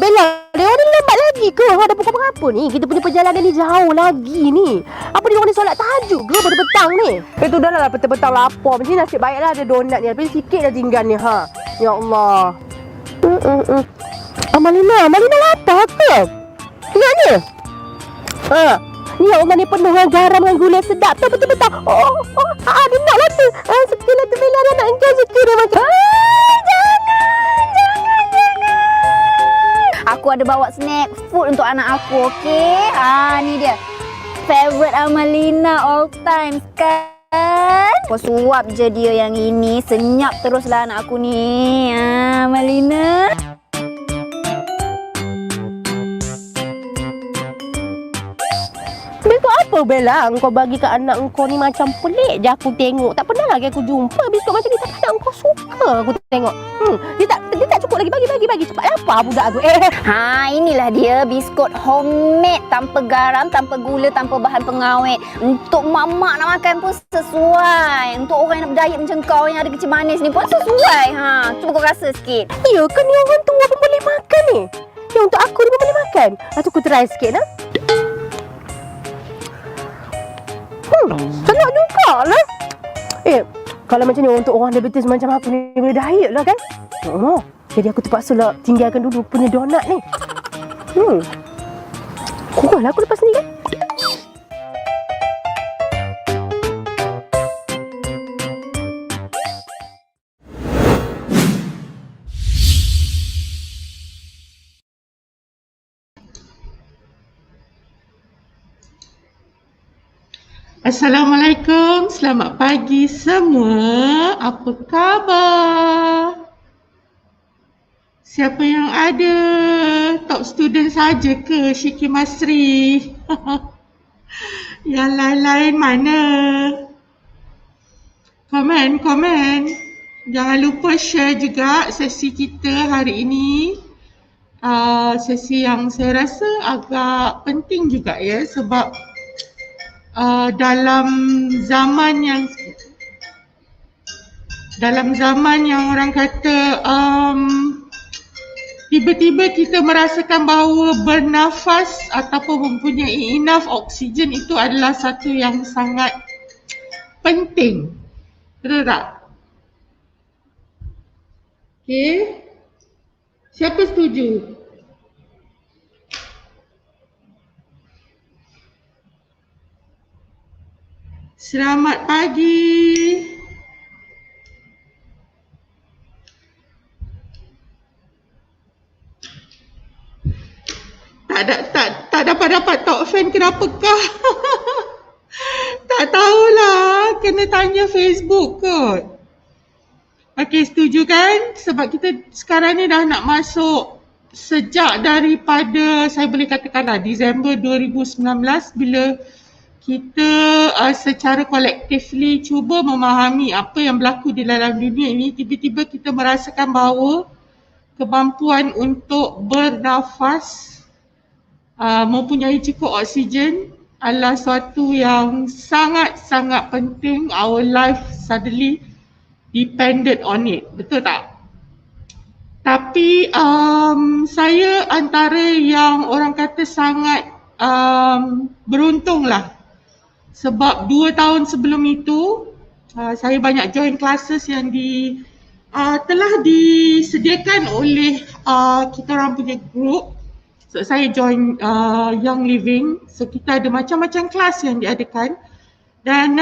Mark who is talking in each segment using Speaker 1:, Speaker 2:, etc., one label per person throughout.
Speaker 1: Bella, dia orang ni lambat lagi ke? Dah pukul berapa ni? Kita punya perjalanan ni jauh lagi ni. Apa dia orang ni solat tahajud ke pada petang ni? Itu dah lah petang-petang lapar. Macam ni nasib baiklah ada donat ni. Tapi sikit dah tinggal ni ha. Ya Allah. Amalina lapar ke? Ingat ni? Ni ya Allah ni penuh dengan garam dengan gula sedap tu betul-betul. Dia nak lah tu. Sekilah tu Bella dah nak engkau suka dia macam.
Speaker 2: Aku ada bawa snack food untuk anak aku, okey? Ni dia. Favorite Amalina all time kan? Kau suap je dia yang ini. Senyap teruslah anak aku ni. Amalina.
Speaker 1: Biskut apa Bella? Kau bagi kat anak kau ni macam pelik je aku tengok. Tak pernah lagi aku jumpa biskut macam ni. Tapi anak kau suka aku tengok. Dia tak cukup lagi. Bagi. Cepat apa budak tu?
Speaker 2: Inilah dia biskut homemade. Tanpa garam, tanpa gula, tanpa bahan pengawet. Untuk mak-mak nak makan pun sesuai. Untuk orang yang nak berdiet macam kau yang ada kecil manis ni pun sesuai. Cuba kau rasa sikit.
Speaker 1: Ya kan ni orang tua pun boleh makan ni. Yang untuk aku ni pun boleh makan. Tu aku try sikit lah. Senang jugalah. Kalau macam ni untuk orang diabetes macam aku ni boleh diet lah kan? Jadi aku terpaksa lah tinggalkan dulu punya donat ni. Kurang lah aku lepas ni kan?
Speaker 3: Assalamualaikum, selamat pagi semua. Apa khabar? Siapa yang ada? Top student saja ke Syiki Masri? Yang lain-lain mana? Komen. Jangan lupa share juga sesi kita hari ini. Sesi yang saya rasa agak penting juga ya, sebab dalam zaman yang orang kata tiba-tiba kita merasakan bahawa bernafas ataupun mempunyai enough oksigen itu adalah satu yang sangat penting. Betul tak? Okey. Siapa setuju? Selamat pagi. Tak dapat top fan kenapakah? Tak tahulah, kena tanya Facebook kot. Okey, setuju kan? Sebab kita sekarang ni dah nak masuk sejak daripada saya boleh katakanlah Disember 2019 bila kita secara kolektifly cuba memahami apa yang berlaku di dalam dunia ini, tiba-tiba kita merasakan bahawa kemampuan untuk bernafas, mempunyai cukup oksigen adalah suatu yang sangat-sangat penting. Our life suddenly depended on it. Betul tak? Tapi saya antara yang orang kata sangat beruntung lah. Sebab 2 tahun sebelum itu, saya banyak join classes yang telah disediakan oleh kita orang punya group. So saya join Young Living. So kita ada macam-macam kelas yang diadakan. Dan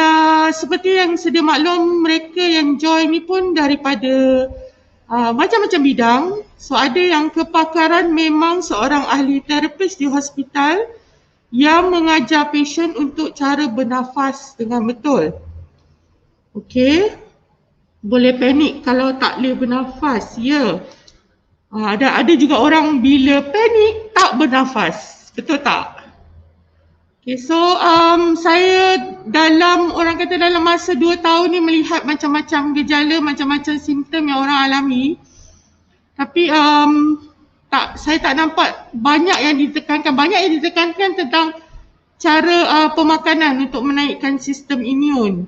Speaker 3: seperti yang sedia maklum, mereka yang join ni pun daripada macam-macam bidang. So ada yang kepakaran memang seorang ahli terapis di hospital yang mengajar pasien untuk cara bernafas dengan betul. Okey. Boleh panik kalau tak boleh bernafas. Ya. Ada juga orang bila panik tak bernafas. Betul tak? Okay, so saya dalam masa 2 tahun ni melihat macam-macam gejala, macam-macam simptom yang orang alami. Tapi saya tak nampak banyak yang ditekankan. Banyak yang ditekankan tentang cara pemakanan untuk menaikkan sistem imun.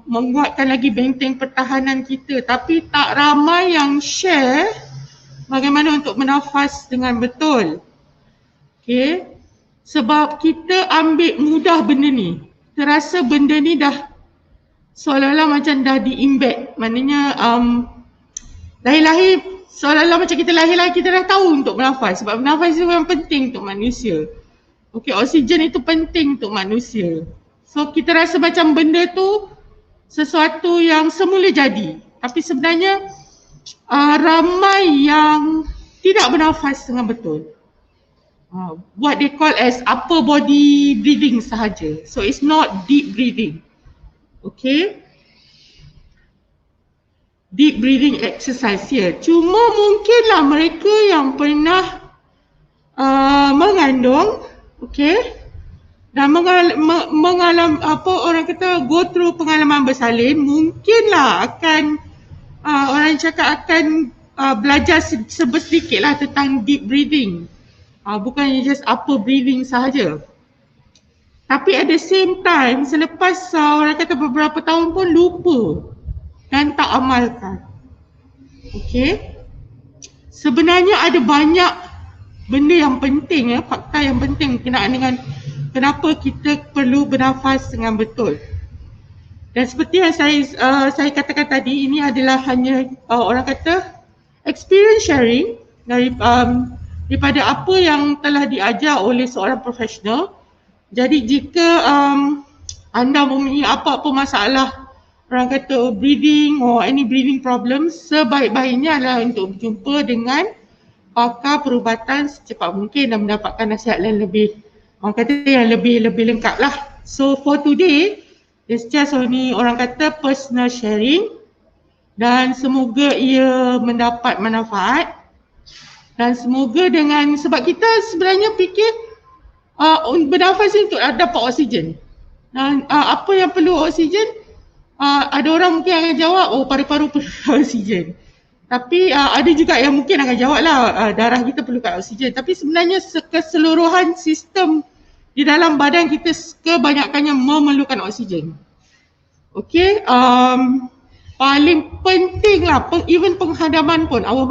Speaker 3: Menguatkan lagi benteng pertahanan kita. Tapi tak ramai yang share bagaimana untuk bernafas dengan betul. Okay. Sebab kita ambil mudah benda ni. Terasa benda ni dah seolah-olah macam dah di-embed. Maknanya lahir-lahir seolah-olah macam kita lahir-lahir kita dah tahu untuk bernafas. Sebab bernafas itu yang penting untuk manusia. Okay, oksigen itu penting untuk manusia. So kita rasa macam benda tu sesuatu yang semula jadi. Tapi sebenarnya ramai yang tidak bernafas dengan betul. What they call as upper body breathing sahaja. So it's not deep breathing. Okay. Deep breathing exercise here. Cuma mungkinlah mereka yang pernah mengandung, okay, dan mengalami apa orang kata go through pengalaman bersalin, mungkinlah akan orang cakap akan belajar sedikit lah tentang deep breathing. Bukannya just upper breathing sahaja. Tapi at the same time, selepas orang kata beberapa tahun pun lupa dan tak amalkan. Okay. Sebenarnya ada banyak benda yang penting, fakta yang penting berkenaan dengan kenapa kita perlu bernafas dengan betul. Dan seperti yang saya katakan tadi, ini adalah hanya orang kata experience sharing dari daripada apa yang telah diajar oleh seorang profesional. Jadi jika anda mempunyai apa-apa masalah, orang kata breathing or any breathing problems, sebaik-baiknya adalah untuk berjumpa dengan pakar perubatan secepat mungkin dan mendapatkan nasihat yang lebih, orang kata yang lebih lengkap lah. So for today, it's just only orang kata personal sharing dan semoga ia mendapat manfaat. Dan semoga dengan, sebab kita sebenarnya fikir bernafas ni untuk dapat oksigen. Dan apa yang perlu oksigen, ada orang mungkin akan jawab, oh paru-paru perlu oksigen. Tapi ada juga yang mungkin akan jawab lah, darah kita perlukan oksigen. Tapi sebenarnya keseluruhan sistem di dalam badan kita kebanyakannya memerlukan oksigen. Okay, paling penting lah, even penghadaman pun, our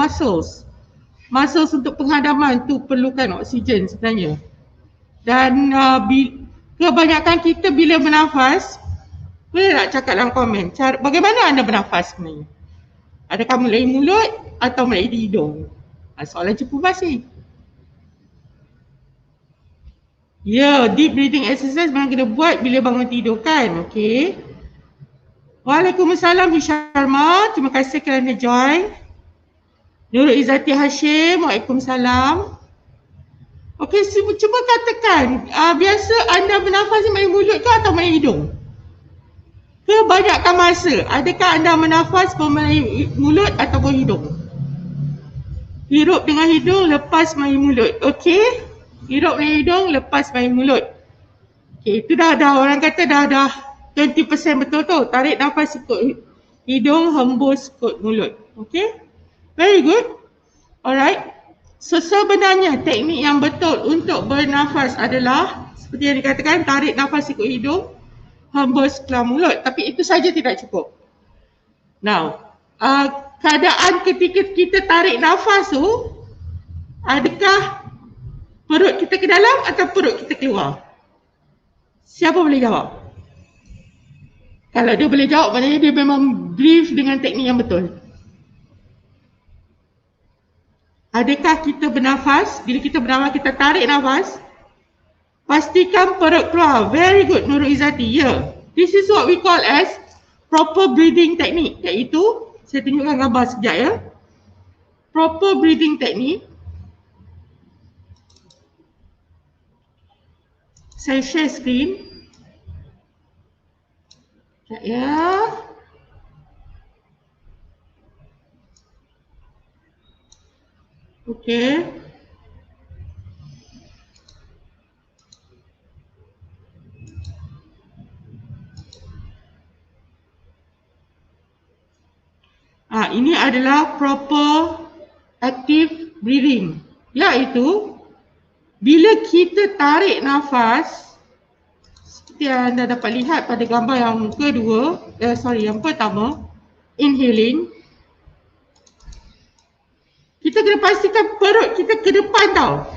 Speaker 3: muscles untuk penghadaman tu perlukan oksigen sebenarnya. Dan kebanyakan kita bila bernafas, boleh tak cakap dalam komen, bagaimana anda bernafas sebenarnya? Adakah melalui mulut atau melalui hidung? Soalan cepu basi. Ya, deep breathing exercise memang kena buat bila bangun tidur kan, okay. Waalaikumsalam Hisharma, terima kasih kerana join. Nurul Izzati Hashim, waalaikumsalam. Okey, cuba katakan, biasa anda bernafas melalui mulut ke atau melalui hidung? Kebanyakan masa, adakah anda bernafas melalui mulut ataupun hidung? Hirup dengan hidung, lepas melalui mulut. Okey? Hirup dengan hidung, lepas melalui mulut. Okey, itu dah orang kata dah 20% betul tu. Tarik nafas ikut hidung, hembus ikut mulut. Okey? Very good. Alright. So sebenarnya teknik yang betul untuk bernafas adalah seperti yang dikatakan, tarik nafas ikut hidung, hembus keluar mulut. Tapi itu saja tidak cukup. Now, keadaan ketika kita tarik nafas tu, adakah perut kita ke dalam atau perut kita keluar? Siapa boleh jawab? Kalau dia boleh jawab, maknanya dia memang brief dengan teknik yang betul. Adakah kita bernafas? Bila kita bernafas, kita tarik nafas, pastikan perut keluar. Very good, Nurul Izzati. Yeah. This is what we call as proper breathing technique. Iaitu, saya tunjukkan gambar sekejap ya. Proper breathing technique. Saya share screen. Sekejap ya. Okey. Ini adalah proper active breathing. Iaitu bila kita tarik nafas, seperti yang anda dapat lihat pada gambar yang yang pertama, inhaling. kita kena pastikan perut kita ke depan tau.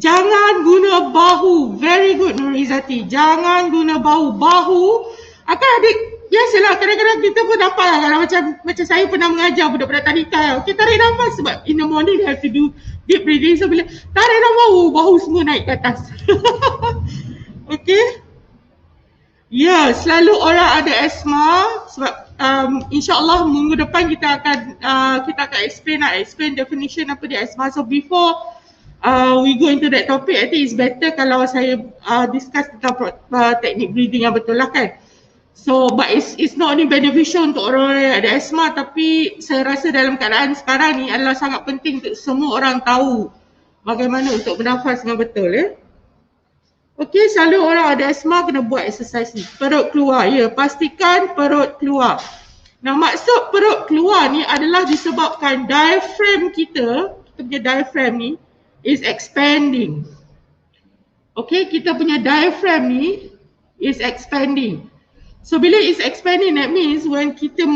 Speaker 3: Jangan guna bahu. Very good Nurizati. Jangan guna bahu. Bahu akan ada, biasalah kadang-kadang kita pun dapat lah, kalau macam saya pernah mengajar budak-budak tadika. Okay, tarik nafas sebab in the morning they have to do deep breathing. So bila tarik nafas, bahu semua naik ke atas. Okay. Ya, selalu orang ada asma sebab insyaAllah minggu depan kita akan explain definition apa dia asma. So before we go into that topic, I think it's better kalau saya discuss tentang teknik breathing yang betul lah kan. So but it's not only beneficial untuk orang yang ada asma, tapi saya rasa dalam keadaan sekarang ni adalah sangat penting untuk semua orang tahu bagaimana untuk bernafas dengan betul ya. Okey, selalu orang ada asma kena buat exercise ni. Perut keluar, ya. Pastikan perut keluar. Nah, maksud perut keluar ni adalah disebabkan diaphragm kita punya diaphragm ni is expanding. Okey, kita punya diaphragm ni is expanding. So bila is expanding, that means when kita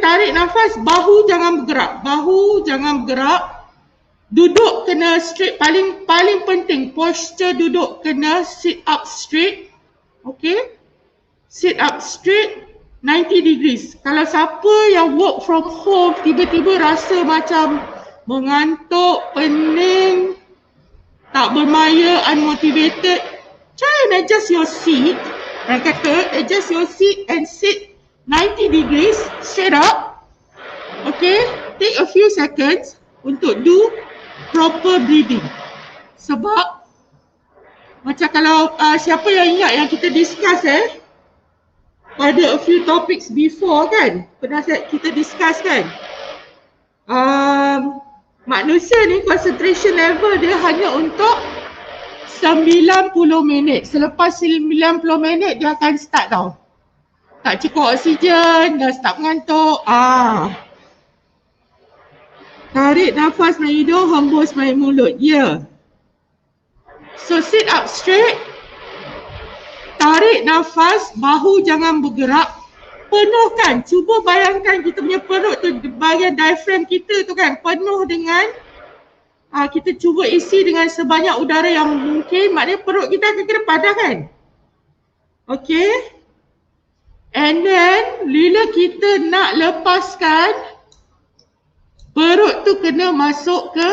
Speaker 3: tarik nafas, bahu jangan bergerak. Bahu jangan bergerak. Duduk kena straight, paling penting posture duduk kena sit up straight. Okay, sit up straight 90 degrees. Kalau siapa yang work from home tiba-tiba rasa macam mengantuk, pening, tak bermaya, unmotivated, try and adjust your seat. Orang kata adjust your seat and sit 90 degrees straight up. Okay, take a few seconds untuk do proper breathing. Sebab macam kalau siapa yang ingat yang kita discuss pada a few topics before kan, pernah kita discuss kan, manusia ni concentration level dia hanya untuk 90 minit. Selepas 90 minit dia akan start tau, tak cukup oksigen, dah start mengantuk. Tarik nafas melalui hidung, hembus melalui mulut. Ya. So sit up straight. Tarik nafas, bahu jangan bergerak. Penuhkan. Cuba bayangkan kita punya perut tu, bahagian diaphragm kita tu kan, penuh dengan kita cuba isi dengan sebanyak udara yang mungkin. Maknanya perut kita akan ke depan dah kan. Okay. And then bila kita nak lepaskan, perut tu kena masuk ke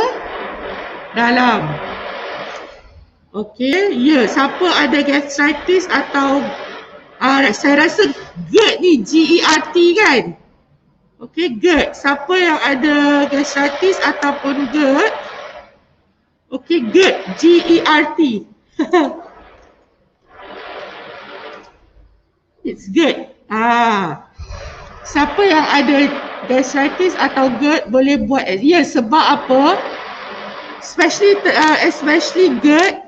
Speaker 3: dalam. Okey, ya, siapa ada gastritis atau saya rasa GERD ni, GERT kan? Okey, GERD. Siapa yang ada gastritis ataupun GERD? Okey, GERD, GERT. It's GERD. Siapa yang ada gastritis atau GERD boleh buat. Ya, sebab apa? Especially GERD.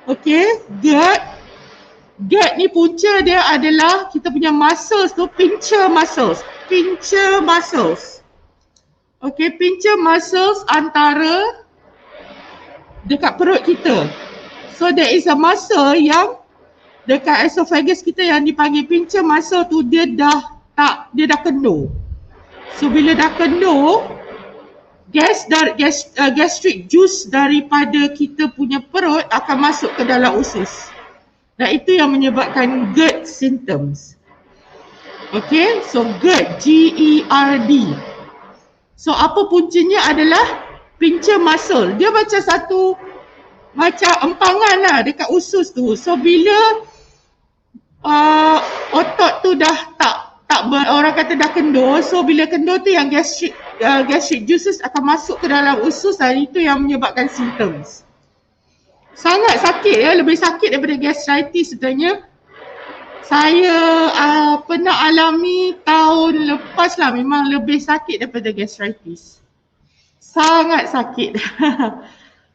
Speaker 3: Okay, GERD ni punca dia adalah kita punya muscles tu, pincer muscles. Okay, pincer muscles antara dekat perut kita. So there is a muscle yang dekat esophagus kita yang dipanggil pincer muscle tu, dia dah kendur. So bila dah kendur, gastric juice daripada kita punya perut akan masuk ke dalam usus. Dan itu yang menyebabkan GERD symptoms. Okay, so GERD, G-E-R-D. So apa puncanya adalah pincer muscle. Dia macam empangan lah dekat usus tu. So bila otot tu dah orang kata dah kendur, so bila kendur tu yang gastric juices akan masuk ke dalam usus, dan itu yang menyebabkan symptoms. Sangat sakit ya, lebih sakit daripada gastritis sebenarnya. Saya pernah alami tahun lepas lah, memang lebih sakit daripada gastritis. Sangat sakit.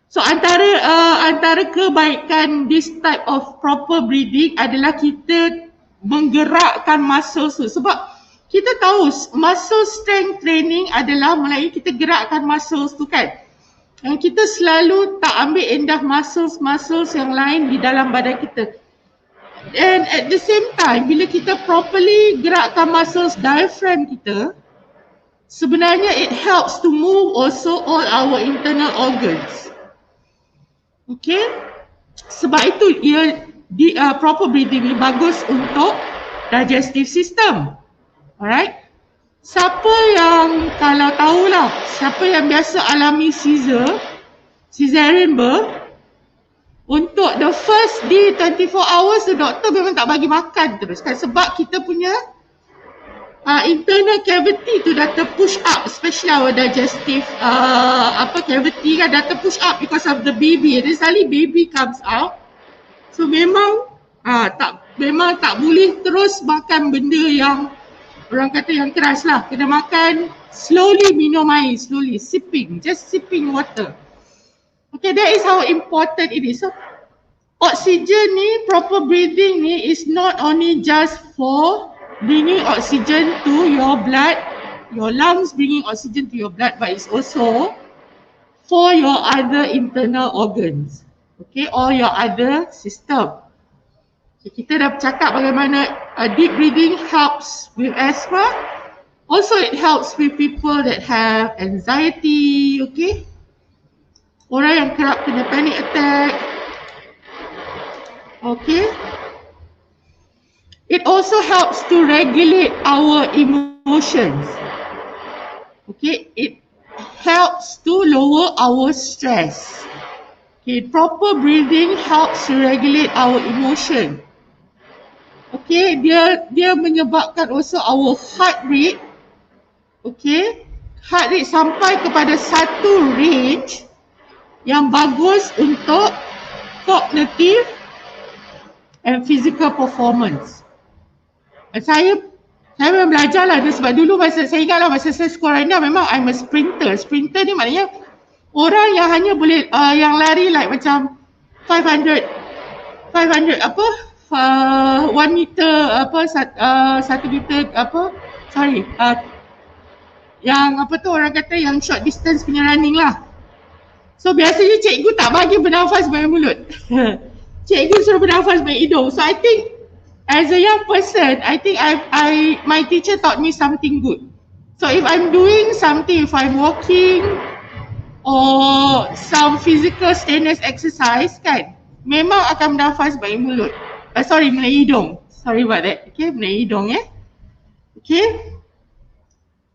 Speaker 3: So antara kebaikan this type of proper breathing adalah kita menggerakkan muscles tu. Sebab kita tahu muscle strength training adalah melalui kita gerakkan muscles tu kan. Dan kita selalu tak ambil endah muscles yang lain di dalam badan kita. And at the same time, bila kita properly gerakkan muscles diaphragm kita, sebenarnya it helps to move also all our internal organs. Okay, sebab itu proper breathing ni bagus untuk digestive system. Alright, siapa yang kalau tahulah, siapa yang biasa alami cesarean birth, untuk the first day 24 hours the doktor memang tak bagi makan terus kan, sebab kita punya internal cavity tu dah terpush up, especially our digestive cavity kan dah terpush up because of the baby. Then suddenly baby comes out, so memang tak boleh terus makan benda yang orang kata yang keras lah. Kena makan slowly, minum air slowly, just sipping water. Okay, that is how important it is. So oxygen ni, proper breathing ni is not only just for bringing oxygen to your blood, your lungs bringing oxygen to your blood, but it's also for your other internal organs, okay, or your other system. Okay, kita dah cakap bagaimana deep breathing helps with asthma. Also it helps with people that have anxiety, okay, orang yang kerap kena panic attack, okay. It also helps to regulate our emotions. Okay, it helps to lower our stress. Okay, proper breathing helps to regulate our emotion. Okay, dia menyebabkan also our heart rate. Okay, heart rate sampai kepada satu range yang bagus untuk cognitive and physical performance. Saya memang belajar lah, sebab dulu saya ingat lah masa saya sekolah rendah memang I'm a sprinter. Sprinter ni maknanya orang yang hanya boleh yang lari like macam 500 apa 1 meter apa 1 meter apa yang apa tu orang kata yang short distance punya running lah. So biasanya cikgu tak bagi bernafas banyak mulut. Cikgu suruh bernafas banyak hidung. So I think as a young person, I think my teacher taught me something good. So if I'm doing something, if I'm walking or some physical strenuous exercise kan, memang akan bernafas banyak mulut. Melalui hidung. Sorry about that. Okay, melalui hidung Okay.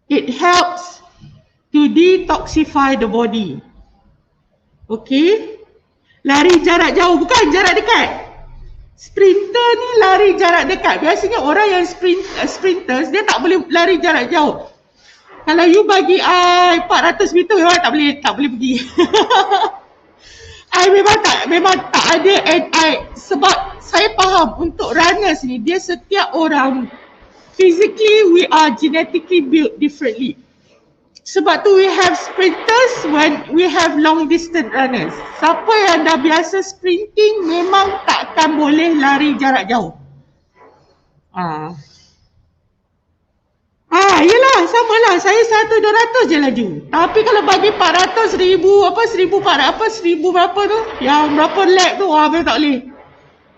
Speaker 3: It helps to detoxify the body. Okay. Lari jarak jauh, bukan jarak dekat. Sprinter ni lari jarak dekat. Biasanya orang yang sprinters dia tak boleh lari jarak jauh. Kalau you bagi I 400 meter memang tak boleh pergi. I memang tak ada, and sebab saya faham untuk runners ni dia setiap orang physically we are genetically built differently. Sebab tu we have sprinters when we have long distance runners. Siapa yang dah biasa sprinting memang takkan boleh lari jarak jauh. Yelah, sama lah. Saya 100-200 je laju. Tapi kalau bagi 400, 1000 berapa tu, yang berapa lap tu, memang tak boleh.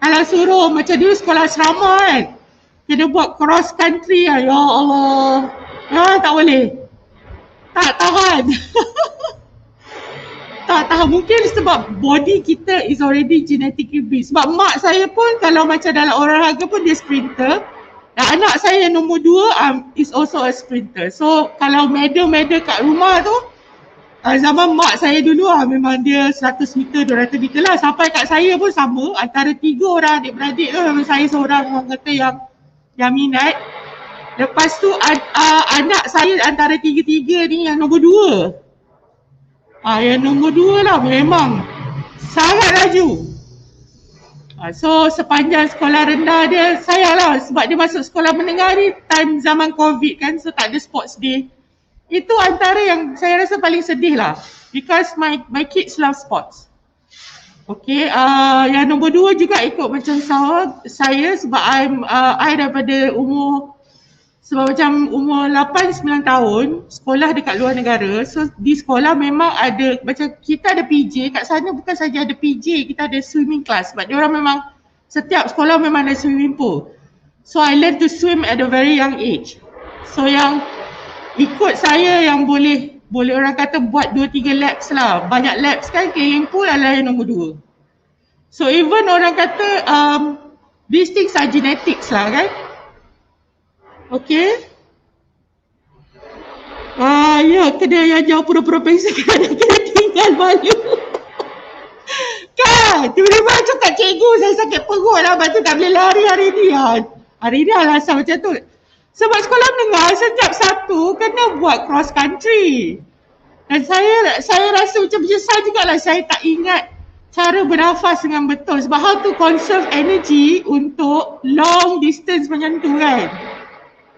Speaker 3: Kalau suruh macam dulu sekolah asrama kan, kena buat cross country lah, ya Allah. Tak boleh. Tak tahan. Tak tahan. Mungkin sebab body kita is already genetically built. Sebab mak saya pun kalau macam dalam olahraga pun dia sprinter. Dan anak saya yang nombor 2 is also a sprinter. So kalau medal kat rumah tu, zaman mak saya dulu memang dia 100 meter, 200 meter lah. Sampai kat saya pun sama. Antara 3 orang adik-beradik tu memang saya seorang orang kata yang minat. Lepas tu anak saya antara 3 ni yang nombor 2. Yang nombor 2 lah memang sangat laju. So sepanjang sekolah rendah dia, sayanglah sebab dia masuk sekolah menengah ni time zaman COVID kan, so tak ada sports day. Itu antara yang saya rasa paling sedih lah, because my kids love sports. Okay, yang nombor 2 juga ikut macam saya sebab I daripada sebab macam umur 8-9 tahun sekolah dekat luar negara. So di sekolah memang ada, macam kita ada PJ, kat sana bukan saja ada PJ, kita ada swimming class. Sebab diorang memang, setiap sekolah memang ada swimming pool. So I learn to swim at a very young age. So yang ikut saya yang boleh orang kata buat 2-3 laps lah. Banyak laps kan, keliling pool adalah yang nombor 2. So even orang kata these things are genetics lah kan. Okay. Ya, kena yang jauh pura-pura pensel kan, kena tinggal malu. Kan, tiba-tiba cakap cikgu saya sakit perut lah, lepas tu tak boleh lari hari ni. Hari ni alasan macam tu. Sebab sekolah menengah setiap satu kena buat cross country. Dan saya rasa macam menyesal jugalah saya tak ingat cara bernafas dengan betul. Sebab how to conserve energy untuk long distance macam tu kan.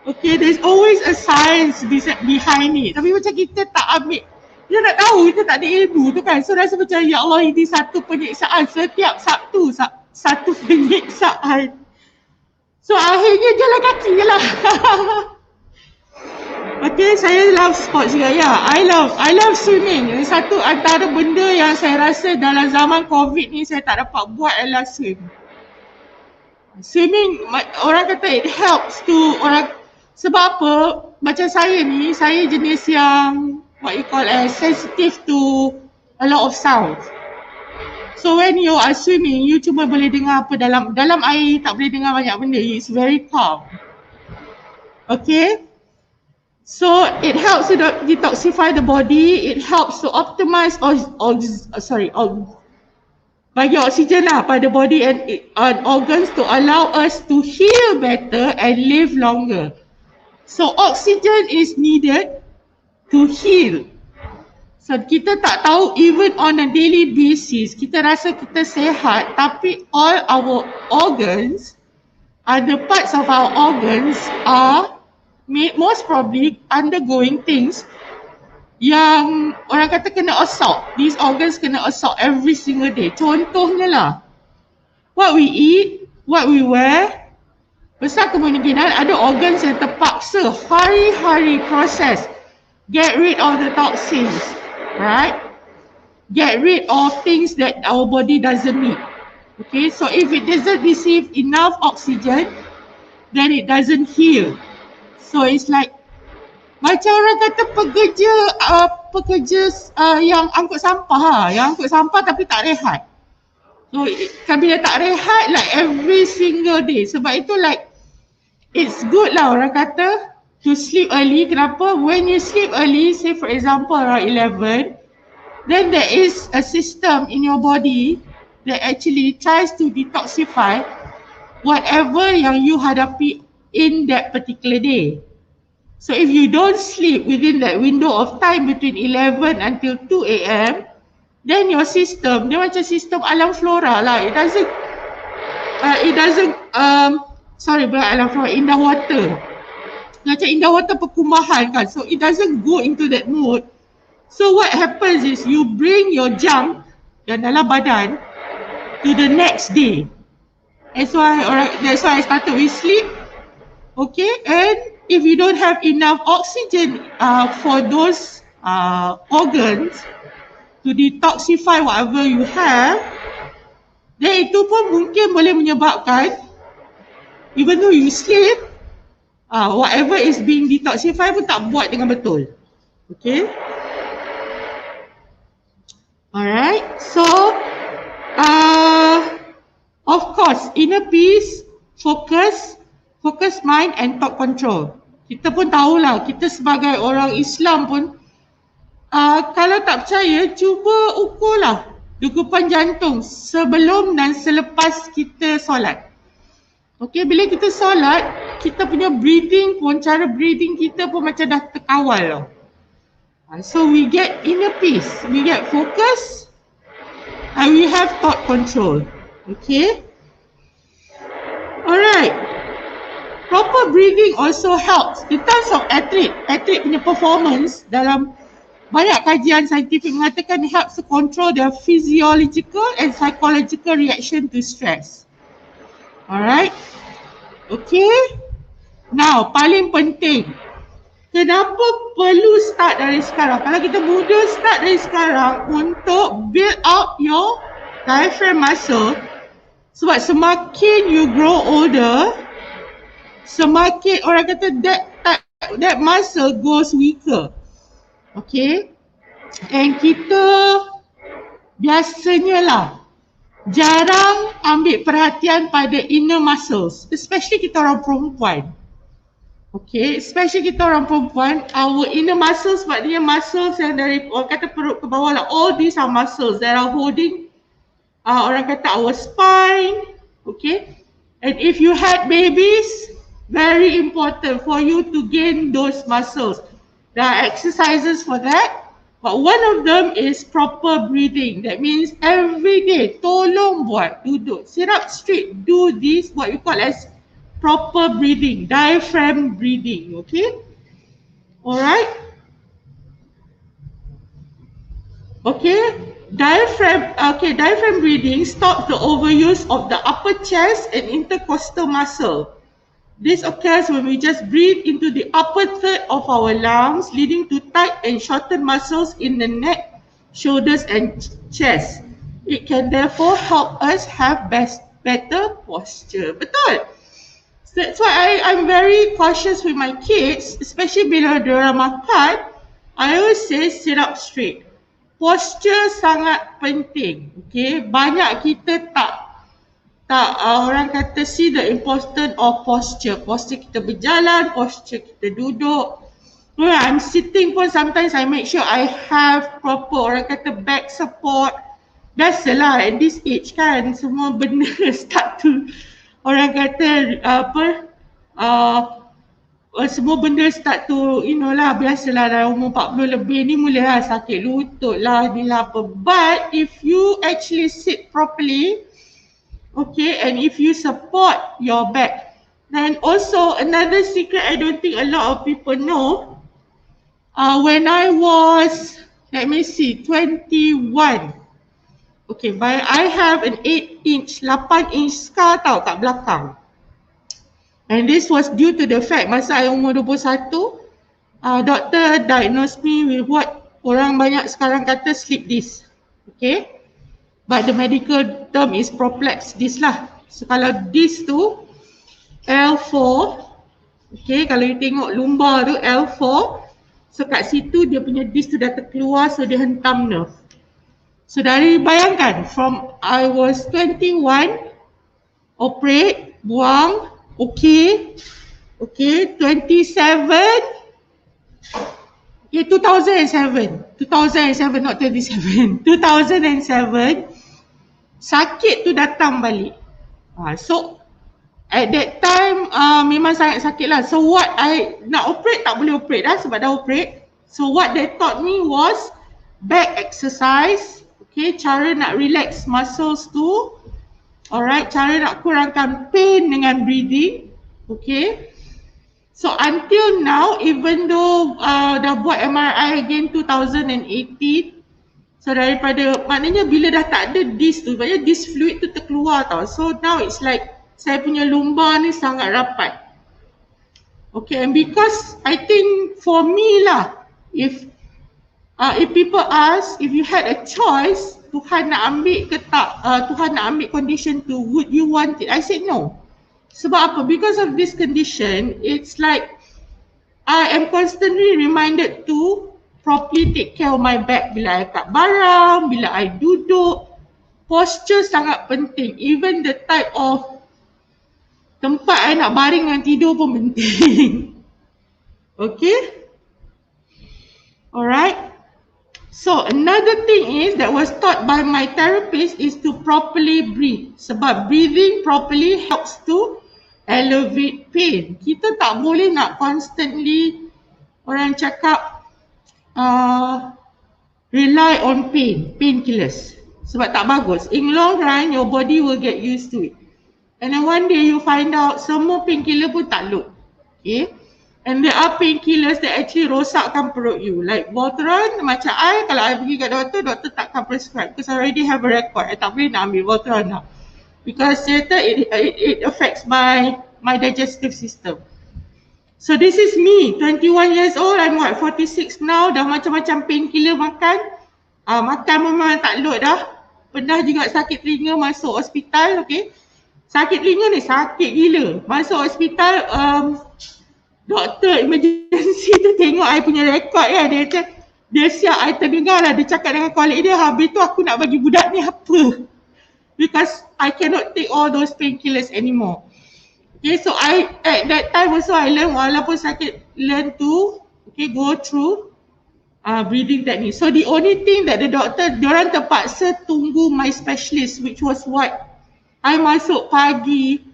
Speaker 3: Okay, there's always a science behind it. Tapi macam kita tak ambil, kita nak tahu, kita tak ada ilmu tu kan. So rasa macam ya Allah ini satu penyiksaan setiap Sabtu, satu penyiksaan. So akhirnya jalan kaki je lah. Okay, saya love sports juga. Ya, I love swimming. Satu antara benda yang saya rasa dalam zaman COVID ni saya tak dapat buat adalah swim. Swimming, orang kata it helps to orang. Sebab apa? Macam saya ni, saya jenis yang what you call as sensitive to a lot of sounds. So when you are swimming, you cuma boleh dengar apa dalam air, tak boleh dengar banyak benda. It's very calm. Okay? So it helps to detoxify the body. It helps to optimize bagi oksigen lah pada body and organs to allow us to heal better and live longer. So oxygen is needed to heal. So kita tak tahu even on a daily basis, kita rasa kita sehat tapi all our organs, other parts of our organs are most probably undergoing things yang orang kata kena assault. These organs kena assault every single day. Contohnya lah, what we eat, what we wear, besar kemungkinan ada organs yang terpaksa hari-hari proses, get rid of the toxins, right? Get rid of things that our body doesn't need. Okay, so if it doesn't receive enough oxygen, then it doesn't heal. So it's like macam orang kata pekerja yang angkut sampah yang angkut sampah tapi tak rehat. So kan bila tak rehat like every single day. Sebab itu like it's good lah orang kata to sleep early. Kenapa? When you sleep early, say for example around 11, then there is a system in your body that actually tries to detoxify whatever yang you hadapi in that particular day. So if you don't sleep within that window of time between 11 until 2 AM, then your system, dia macam sistem alam flora lah. It doesn't bukan alam flora, indah water. Macam indah water perkumahan kan. So it doesn't go into that mode. So what happens is you bring your junk yang dalam badan to the next day. That's why I started with sleep. Okay, and if you don't have enough oxygen for those organs to detoxify whatever you have, then itu pun mungkin boleh menyebabkan even though you sleep, whatever is being detoxified pun tak buat dengan betul. Okay. Alright, so of course inner peace, focus mind and thought control. Kita pun tahulah, kita sebagai orang Islam pun kalau tak percaya, cuba ukurlah degupan jantung sebelum dan selepas kita solat. Okay, bila kita solat, kita punya breathing pun, cara breathing kita pun macam dah terkawal tau. So we get inner peace, we get focus and we have thought control. Okay. Alright. Proper breathing also helps in terms of athlete punya performance. Dalam banyak kajian saintifik mengatakan helps to control their physiological and psychological reaction to stress. Alright. Okay. Now, paling penting, kenapa perlu start dari sekarang? Kalau kita muda, start dari sekarang untuk build up your diaphragm muscle. Sebab semakin you grow older, semakin orang kata that that muscle goes weaker. Okay. And kita biasanya lah jarang ambil perhatian pada inner muscles, especially kita orang perempuan. Okay, especially kita orang perempuan, our inner muscles, maknanya muscles yang dari orang kata perut ke bawah lah, all these are muscles that are holding orang kata our spine. Okay, and if you had babies, very important for you to gain those muscles. There are exercises for that. But one of them is proper breathing. That means every day, tolong buat, duduk, sit up straight, do this, what you call as proper breathing, diaphragm breathing, okay? Alright? Okay, diaphragm breathing stops the overuse of the upper chest and intercostal muscle. This occurs when we just breathe into the upper third of our lungs, leading to tight and shortened muscles in the neck, shoulders and chest. It can therefore help us have better posture. Betul? So that's why I'm very cautious with my kids, especially bila diorang makan. I always say sit up straight. Posture sangat penting. Okay? Banyak kita tak orang kata see the importance of posture. Posture kita berjalan, posture kita duduk. When I'm sitting pun sometimes I make sure I have proper orang kata back support. Biasalah at this age kan semua benda start to orang kata semua benda start to lah biasalah dalam umur 40 lebih ni mulalah sakit lutut lah ni lah apa. But if you actually sit properly, okay, and if you support your back. And also another secret I don't think a lot of people know, when I was, let me see, 21. Okay, but I have an 8-inch scar tau kat belakang. And this was due to the fact masa I umur 21, doctor diagnosed me with what orang banyak sekarang kata slip disc. Okay. But the medical term is proplex disc lah. So kalau disc tu L4, okay, kalau you tengok lumbar tu L4, so kat situ dia punya disc tu dah terkeluar, so dia hentam nerve. So dari bayangkan, from I was 21, operate, buang, okay, 27, yeah, 2007, not 27, 2007, sakit tu datang balik. So, at that time, memang sangat sakit lah. So, what nak operate, tak boleh operate dah sebab dah operate. So, what they taught me was back exercise, okay, cara nak relax muscles tu, alright, cara nak kurangkan pain dengan breathing, okay. So until now, even though dah buat MRI again 2018, so daripada, maknanya bila dah tak ada disc tu, maknanya disc fluid tu terkeluar tau. So now it's like, saya punya lumbar ni sangat rapat. Okay, and because I think for me lah, if people ask, if you had a choice, Tuhan nak ambil ke tak, Tuhan nak ambil condition tu, would you want it? I said no. Sebab apa? Because of this condition, it's like I am constantly reminded to properly take care of my back bila I kat barang, bila I duduk. Posture sangat penting. Even the type of tempat I nak baring dan tidur pun penting. Okay? Alright. So another thing is that was taught by my therapist is to properly breathe. Sebab breathing properly helps to elevate pain. Kita tak boleh nak constantly orang cakap rely on painkillers. Sebab tak bagus. In long run, your body will get used to it. And then one day you find out semua painkiller pun tak load. Okay? And there are painkillers that actually rosakkan perut you. Like Voltaren, macam I, kalau I pergi kat doktor, doktor takkan prescribe. Because I already have a record. I tak boleh nak ambil Voltaren now. Because later it affects my digestive system. So this is me, 21 years old, I'm what, 46 now, dah macam-macam painkiller makan. Makan memang tak load dah. Pernah juga sakit telinga masuk hospital, okay. Sakit telinga ni sakit gila. Masuk hospital, doktor emergency tu tengok I punya rekod kan, dia siap I terdengar lah, dia cakap dengan colleague dia, habis tu aku nak bagi budak ni apa, because I cannot take all those painkillers anymore. Okay, so I at that time also I learn, walaupun sakit, learn to go through breathing technique. So the only thing that the doctor, diorang terpaksa tunggu my specialist, which was what, I masuk pagi,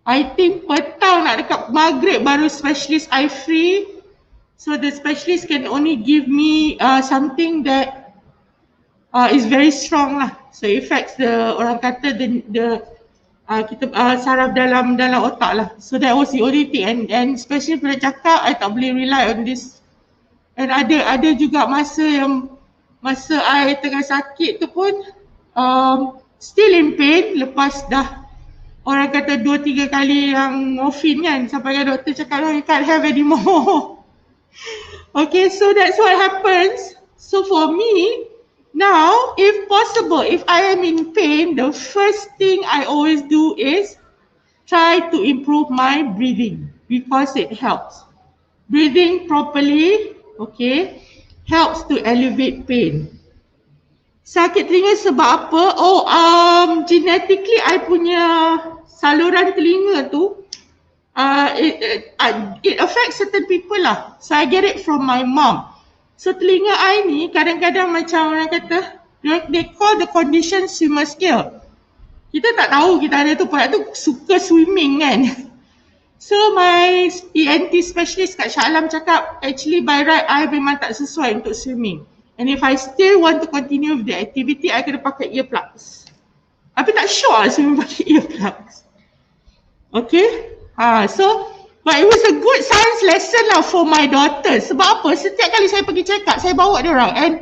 Speaker 3: I think petang nak dekat maghrib baru specialist I free. So the specialist can only give me something that is very strong lah. So affects the, orang kata kita saraf dalam otak lah. So that was the only thing, and especially bila cakap I tak boleh rely on this. And ada juga masa I tengah sakit tu pun still in pain, lepas dah orang kata 2-3 kali yang morphine kan, sampai kan doktor cakap no, you can't have anymore. Okay, so that's what happens. So for me now, if possible, if I am in pain, the first thing I always do is try to improve my breathing, because it helps. Breathing properly, okay, helps to alleviate pain. Sakit telinga sebab apa? Genetically I punya saluran telinga tu, it affects certain people lah. So I get it from my mom. So telinga I ni kadang-kadang macam orang kata, they call the condition swimmer skill. Kita tak tahu kita ada tu, pada tu suka swimming kan. So my ENT specialist kat Shah Alam cakap, actually by right I memang tak sesuai untuk swimming. And if I still want to continue with the activity, I kena pakai earplugs. Tapi tak sure lah swimming pakai earplugs. Okay? So, but it was a good science lesson lah for my daughter. Sebab apa? Setiap kali saya pergi check up, saya bawa dia orang. And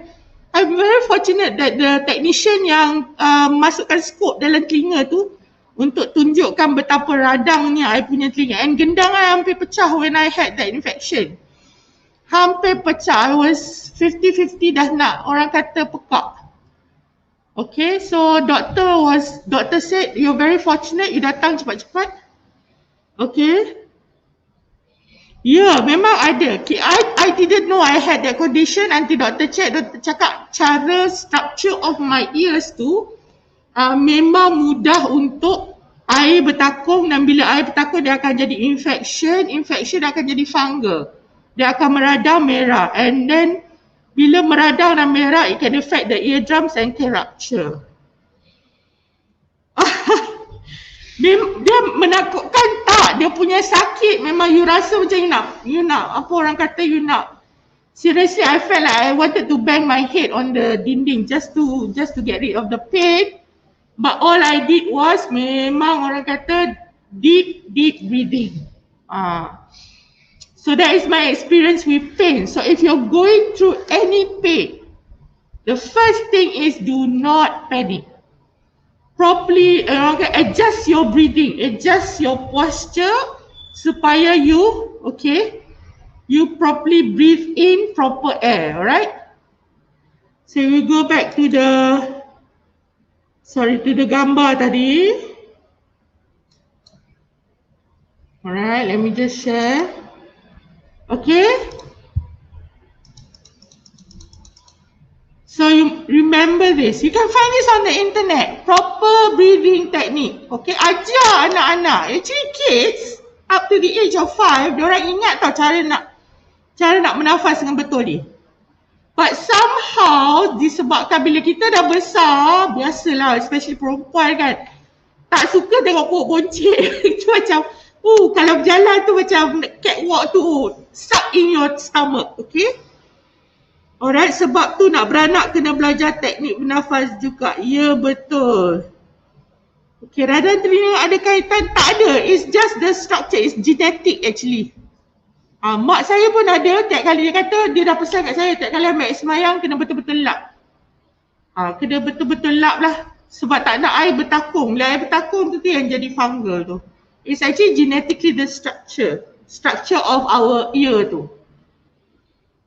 Speaker 3: I'm very fortunate that the technician yang masukkan scope dalam telinga tu untuk tunjukkan betapa radangnya I punya telinga. And gendang I hampir pecah when I had that infection. Hampir pecah. I was 50-50 dah nak orang kata pekak. Okay, so doctor said, you're very fortunate, you datang cepat-cepat. Okay. Yeah, memang ada. I didn't know I had that condition until doctor cakap cara structure of my ears tu memang mudah untuk air bertakung, dan bila air bertakung dia akan jadi infection akan jadi fungal. Dia akan meradang merah, and then bila meradang dan merah, it can affect the eardrums and can rupture. Dia menakutkan tak? Dia punya sakit memang you rasa macam you nak apa orang kata, you nak. Seriously, I felt like I wanted to bang my head on the dinding just to get rid of the pain. But all I did was memang orang kata deep breathing. So that is my experience with pain. So if you're going through any pain, the first thing is do not panic. Properly adjust your breathing, adjust your posture supaya you properly breathe in proper air, alright? So we go back to the gambar tadi. Alright, let me just share. Okay. So you remember this. You can find this on the internet. Proper breathing technique. Okay, ajar anak-anak. Actually kids up to the age of 5, diorang ingat tau cara nak menafas dengan betul ni. But somehow disebabkan bila kita dah besar, biasalah especially perempuan kan, tak suka tengok perut boncik. Itu macam kalau berjalan tu macam catwalk tu, suck in your stomach, okay? Alright, sebab tu nak beranak kena belajar teknik bernafas juga. Ya, betul. Okay, radang telinga ada kaitan? Tak ada. It's just the structure. It's genetic actually. Mak saya pun ada. Tiap kali dia kata, dia dah pesan kat saya, tiap kali ambil air semayang kena betul-betul lap. Kena betul-betul lap lah. Sebab tak nak air bertakung. Bila air bertakung tu yang jadi fungal tu. It's actually genetically the structure of our ear tu.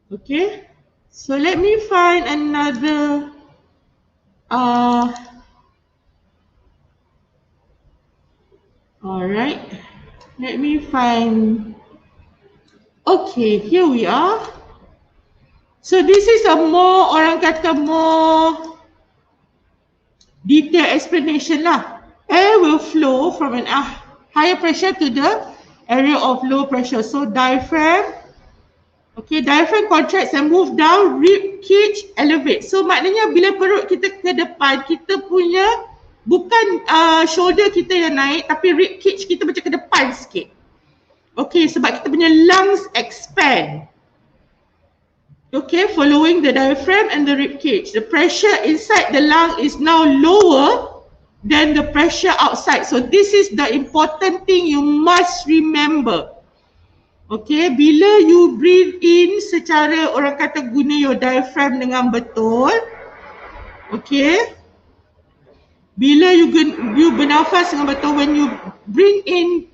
Speaker 3: Okay. So let me find another alright. Let me find Okay, here we are. So this is a more, orang kata more detailed explanation lah. Air will flow from an higher pressure to the area of low pressure. So diaphragm, okay, diaphragm contracts and move down, rib cage elevate. So maknanya bila perut kita ke depan, kita punya bukan shoulder kita yang naik, tapi rib cage kita macam ke depan sikit. Okay, sebab kita punya lungs expand. Okay, following the diaphragm and the rib cage. The pressure inside the lung is now lower than the pressure outside. So this is the important thing you must remember. Okay, bila you breathe in secara orang kata guna your diaphragm dengan betul. Okay. Bila you bernafas dengan betul, when you bring in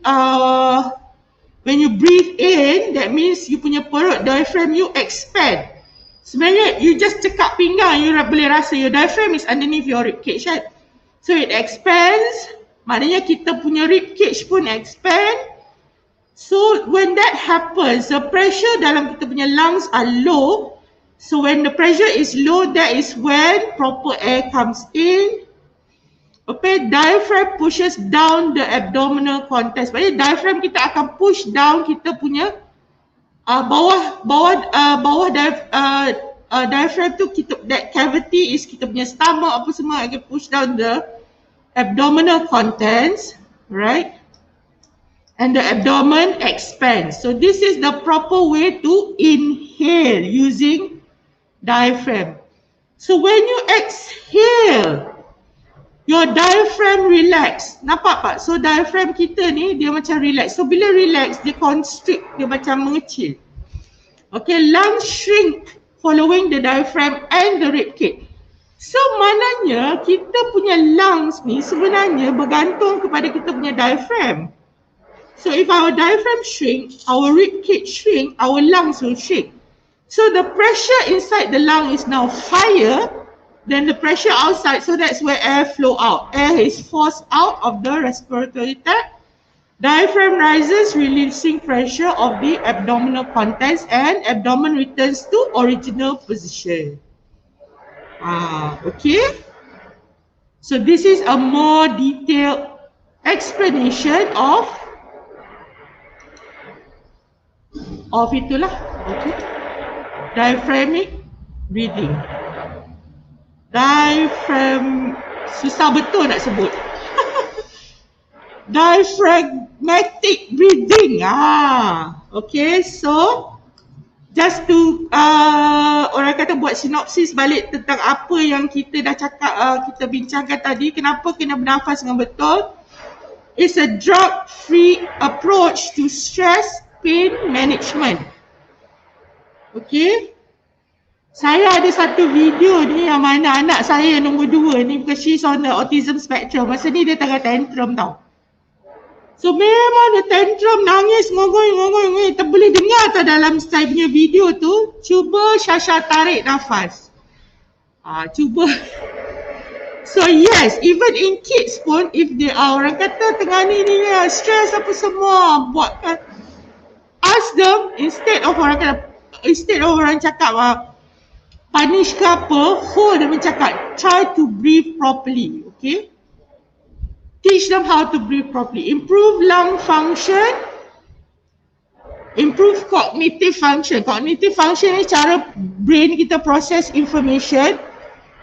Speaker 3: when you breathe in, that means you punya perut, diaphragm you expand. Sebenarnya you just cekak pinggang, you boleh rasa your diaphragm is underneath your rib cage, right? So it expands, maknanya kita punya rib cage pun expand. So when that happens, the pressure dalam kita punya lungs are low. So when the pressure is low, that is when proper air comes in. Okay, diaphragm pushes down the abdominal contents. Maksudnya diaphragm kita akan push down kita punya diaphragm tu, kita, that cavity is kita punya stomach apa semua akan push down the abdominal contents, right? And the abdomen expands. So this is the proper way to inhale using diaphragm. So when you exhale, your diaphragm relax. Nampak tak? So diaphragm kita ni dia macam relax. So bila relax, dia constrict, dia macam mengecil. Okay, lungs shrink following the diaphragm and the rib cage. So maknanya kita punya lungs ni sebenarnya bergantung kepada kita punya diaphragm. So if our diaphragm shrink, our rib cage shrink, our lungs will shrink. So the pressure inside the lung is now higher than the pressure outside, so that's where air flow out. Air is forced out of the respiratory tract. Diaphragm rises, releasing pressure of the abdominal contents, and abdomen returns to original position. Okay. So this is a more detailed explanation of itulah. Okay. Diaphragmic breathing. Diaphragm, susah betul nak sebut. Diaphragmatic breathing. Okay, so just to orang kata buat sinopsis balik tentang apa yang kita dah cakap, kita bincangkan tadi, kenapa kena bernafas dengan betul. It's a drug-free approach to stress pain management. Okay. Saya ada satu video ni yang mana anak saya yang nombor 2 ni, because she's on the autism spectrum. Masa ni dia tengah tantrum tau. So memang dia tantrum, nangis, ngongoi. Kita boleh dengar tau dalam saya punya video tu. Cuba Syasha tarik nafas. Cuba. So yes, even in kids pun, if they are orang kata tengah ni stress apa semua, buatkan. Ask them, instead of orang cakap punish ke apa, hold them and cakap, try to breathe properly, okay? Teach them how to breathe properly. Improve lung function, improve cognitive function. Cognitive function ni cara brain kita process information.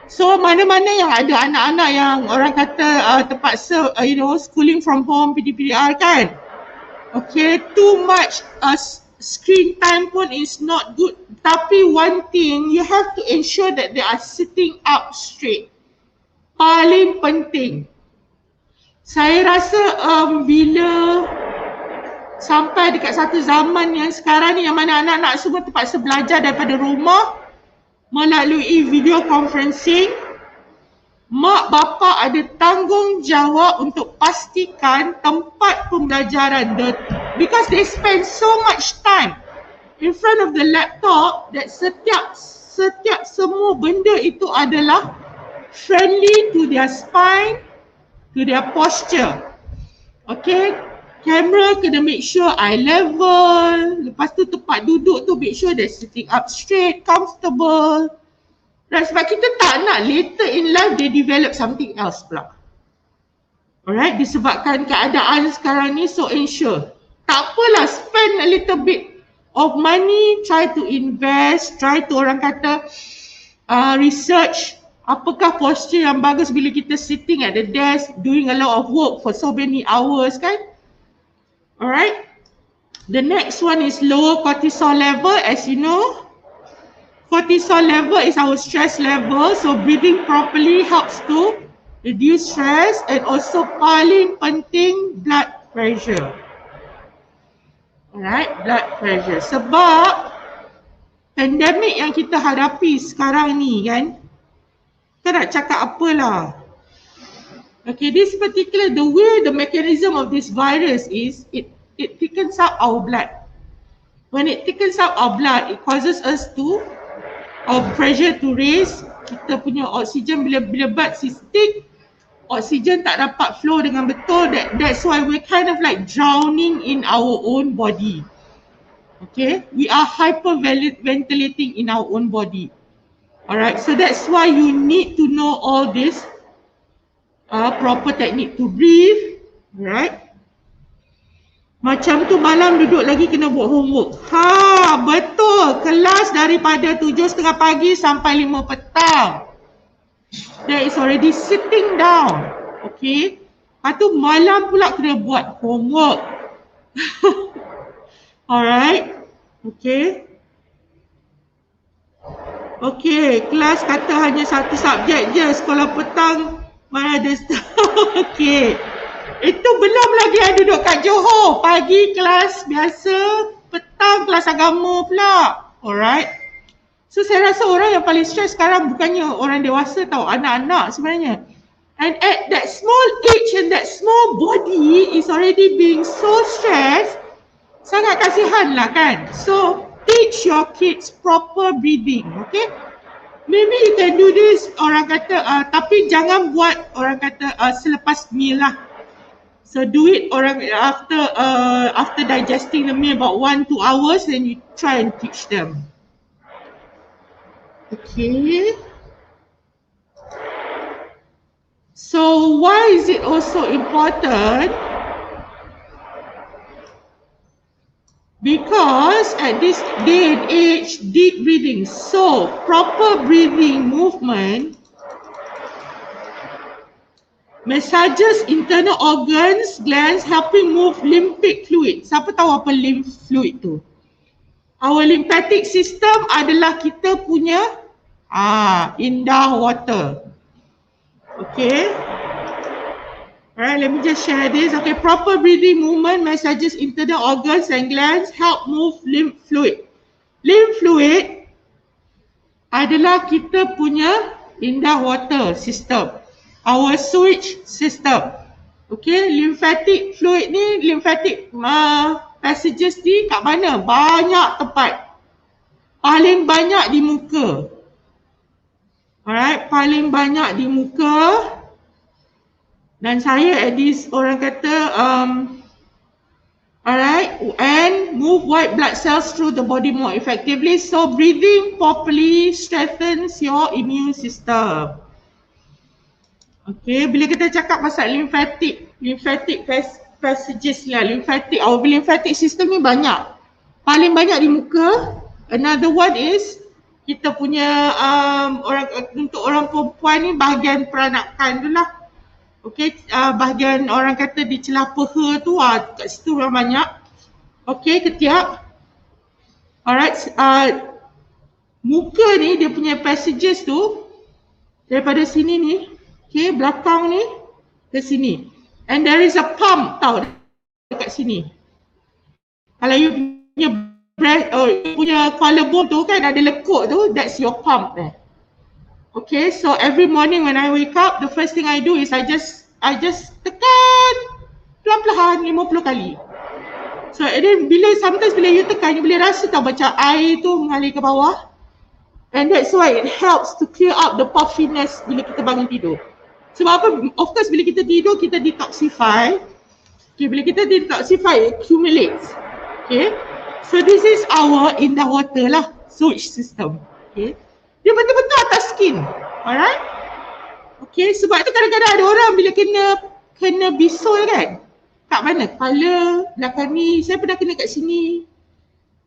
Speaker 3: So mana-mana yang ada anak-anak yang orang kata terpaksa, schooling from home, PDPR kan? Okay, too much screen time pun is not good. Tapi one thing, you have to ensure that they are sitting up straight. Paling penting. Saya rasa bila sampai dekat satu zaman yang sekarang ni, yang mana anak-anak semua terpaksa belajar daripada rumah melalui video conferencing, mak bapa ada tanggungjawab untuk pastikan tempat pembelajaran, because they spend so much time in front of the laptop, that setiap semua benda itu adalah friendly to their spine, to their posture. Okay, Kamera kena make sure eye level. Lepas tu tempat duduk tu make sure they're sitting up straight, comfortable. Dan sebab kita tak nak later in life they develop something else pula. Alright, disebabkan keadaan sekarang ni so ensure. Tak apalah, spend a little bit of money, try to invest, try to orang kata research apakah posture yang bagus bila kita sitting at the desk doing a lot of work for so many hours kan. Alright, the next one is lower cortisol level. As you know, cortisol level is our stress level, so breathing properly helps to reduce stress, and also paling penting blood pressure. Alright, blood pressure. Sebab pandemik yang kita hadapi sekarang ni kan, kita nak cakap apalah. Okay, this particular, the way the mechanism of this virus is, it thickens up our blood. When it thickens up our blood, it causes us to, our pressure to raise. Kita punya oksigen bila blood cystic, oksigen tak dapat flow dengan betul. That's why we're kind of like drowning in our own body. Okay, we are hyperventilating in our own body. Alright, so that's why you need to know all this proper technique to breathe. Alright. Macam tu malam duduk lagi kena buat homework. Ha, betul. Kelas daripada 7.30 pagi sampai 5 petang. That is already sitting down. Okay. Lepas tu malam pula kena buat homework. Alright. Okay. Okay, kelas kata hanya satu subjek je. Sekolah petang mana ada okay. Itu belum lagi yang duduk kat Johor. Pagi kelas biasa, petang kelas agama pula. Alright. So saya rasa orang yang paling stres sekarang bukannya orang dewasa tau, anak-anak sebenarnya. And at that small age and that small body is already being so stressed, sangat kasihan lah kan. So teach your kids proper breathing, okay? Maybe you can do this, orang kata, tapi jangan buat orang kata selepas meal lah. So do it after digesting the meal about 1-2 hours, then you try and teach them. Okay. So why is it also important? Because at this day and age, deep breathing, so proper breathing movement massages internal organs, glands, helping move lymphatic fluid. Siapa tahu apa lymph fluid tu? Our lymphatic system adalah kita punya indah water. Okay. Alright, let me just share this. Okay, proper breathing movement massages internal organs and glands, help move lymph fluid. Lymph fluid adalah kita punya indah water system, our sewage system. Okay, lymphatic fluid ni, lymphatic passages ni kat mana? Banyak tempat. Paling banyak di muka. Alright, paling banyak di muka. Dan saya at this orang kata alright, and move white blood cells through the body more effectively. So breathing properly strengthens your immune system. Okay, bila kita cakap pasal lymphatic passages lah, our lymphatic system ni banyak. Paling banyak di muka. Another one is kita punya untuk orang perempuan ni bahagian peranakan tu lah. Okay, bahagian orang kata di celah peha tu, kat situ orang banyak. Okay, ketiak. Alright, muka ni dia punya passages tu daripada sini ni, okay, belakang ni ke sini. And there is a pump tau dekat sini. Kalau you punya breath, punya collarbone tu kan ada lekuk tu, that's your pump there. Okay, so every morning when I wake up, the first thing I do is I just tekan pelan-pelan 50 kali. So and then sometimes bila you tekan, you boleh rasa tau macam air tu mengalir ke bawah. And that's why it helps to clear up the puffiness bila kita bangun tidur. Sebab apa? Of course bila kita tidur, kita detoxify. Okay, bila kita detoxify, it accumulates. Okay, so this is our in the water lah, sewage system. Okay, dia betul-betul atas skin. Alright. Okay, sebab tu kadang-kadang ada orang bila kena bisul kan, kat mana? Kepala, belakang ni, saya pernah kena kat sini.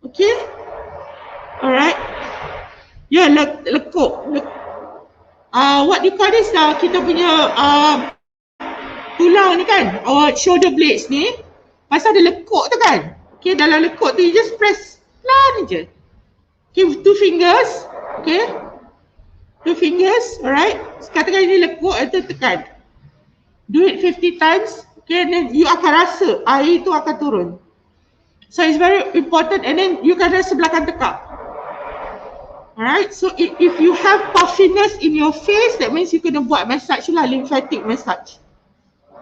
Speaker 3: Okay, alright. Ya, lekuk. What do you call this lah, kita punya tulang ni kan, shoulder blades ni, pasal ada lekuk tu kan. Okay, dalam lekuk tu you just press pelan je. Okay, with 2 fingers. Okay, 2 fingers, alright. Katakan ini lekuk, itu tekan. Do it 50 times. Okay, and then you akan rasa air tu akan turun. So it's very important, and then you kan rasa belakang tekak. Alright, so if you have puffiness in your face, that means you kena buat massage lah, lymphatic massage.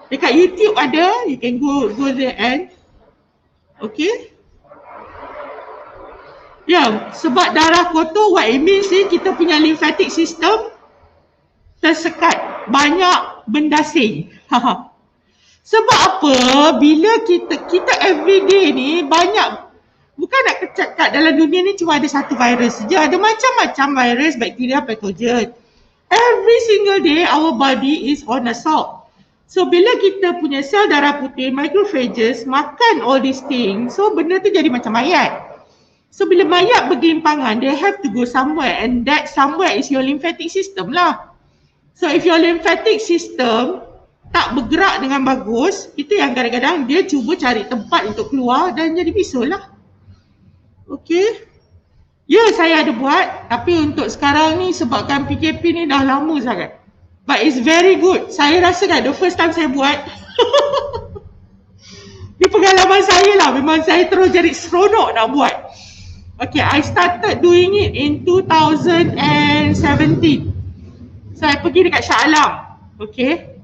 Speaker 3: Dekat YouTube ada, you can go there and okay. Ya, sebab darah kotor, what it means ni, kita punya lymphatic system tersekat, banyak bendasing. Sebab apa? Bila kita everyday ni banyak, bukan nak cakap dalam dunia ni cuma ada satu virus saja, ada macam-macam virus, bakteria, patogen. Every single day our body is on assault. So bila kita punya sel darah putih, macrophages, makan all these things, so benda tu jadi macam mayat. So bila mayat bergelimpangan, they have to go somewhere, and that somewhere is your lymphatic system lah. So if your lymphatic system tak bergerak dengan bagus, itu yang kadang-kadang dia cuba cari tempat untuk keluar dan jadi bisul lah. Okay. Ya, saya ada buat, tapi untuk sekarang ni sebabkan PKP ni dah lama sangat. But it's very good. Saya rasa kan the first time saya buat ni pengalaman saya lah, memang saya terus jadi seronok nak buat. Okay, I started doing it in 2017. Saya pergi dekat Shah Alam. Okay,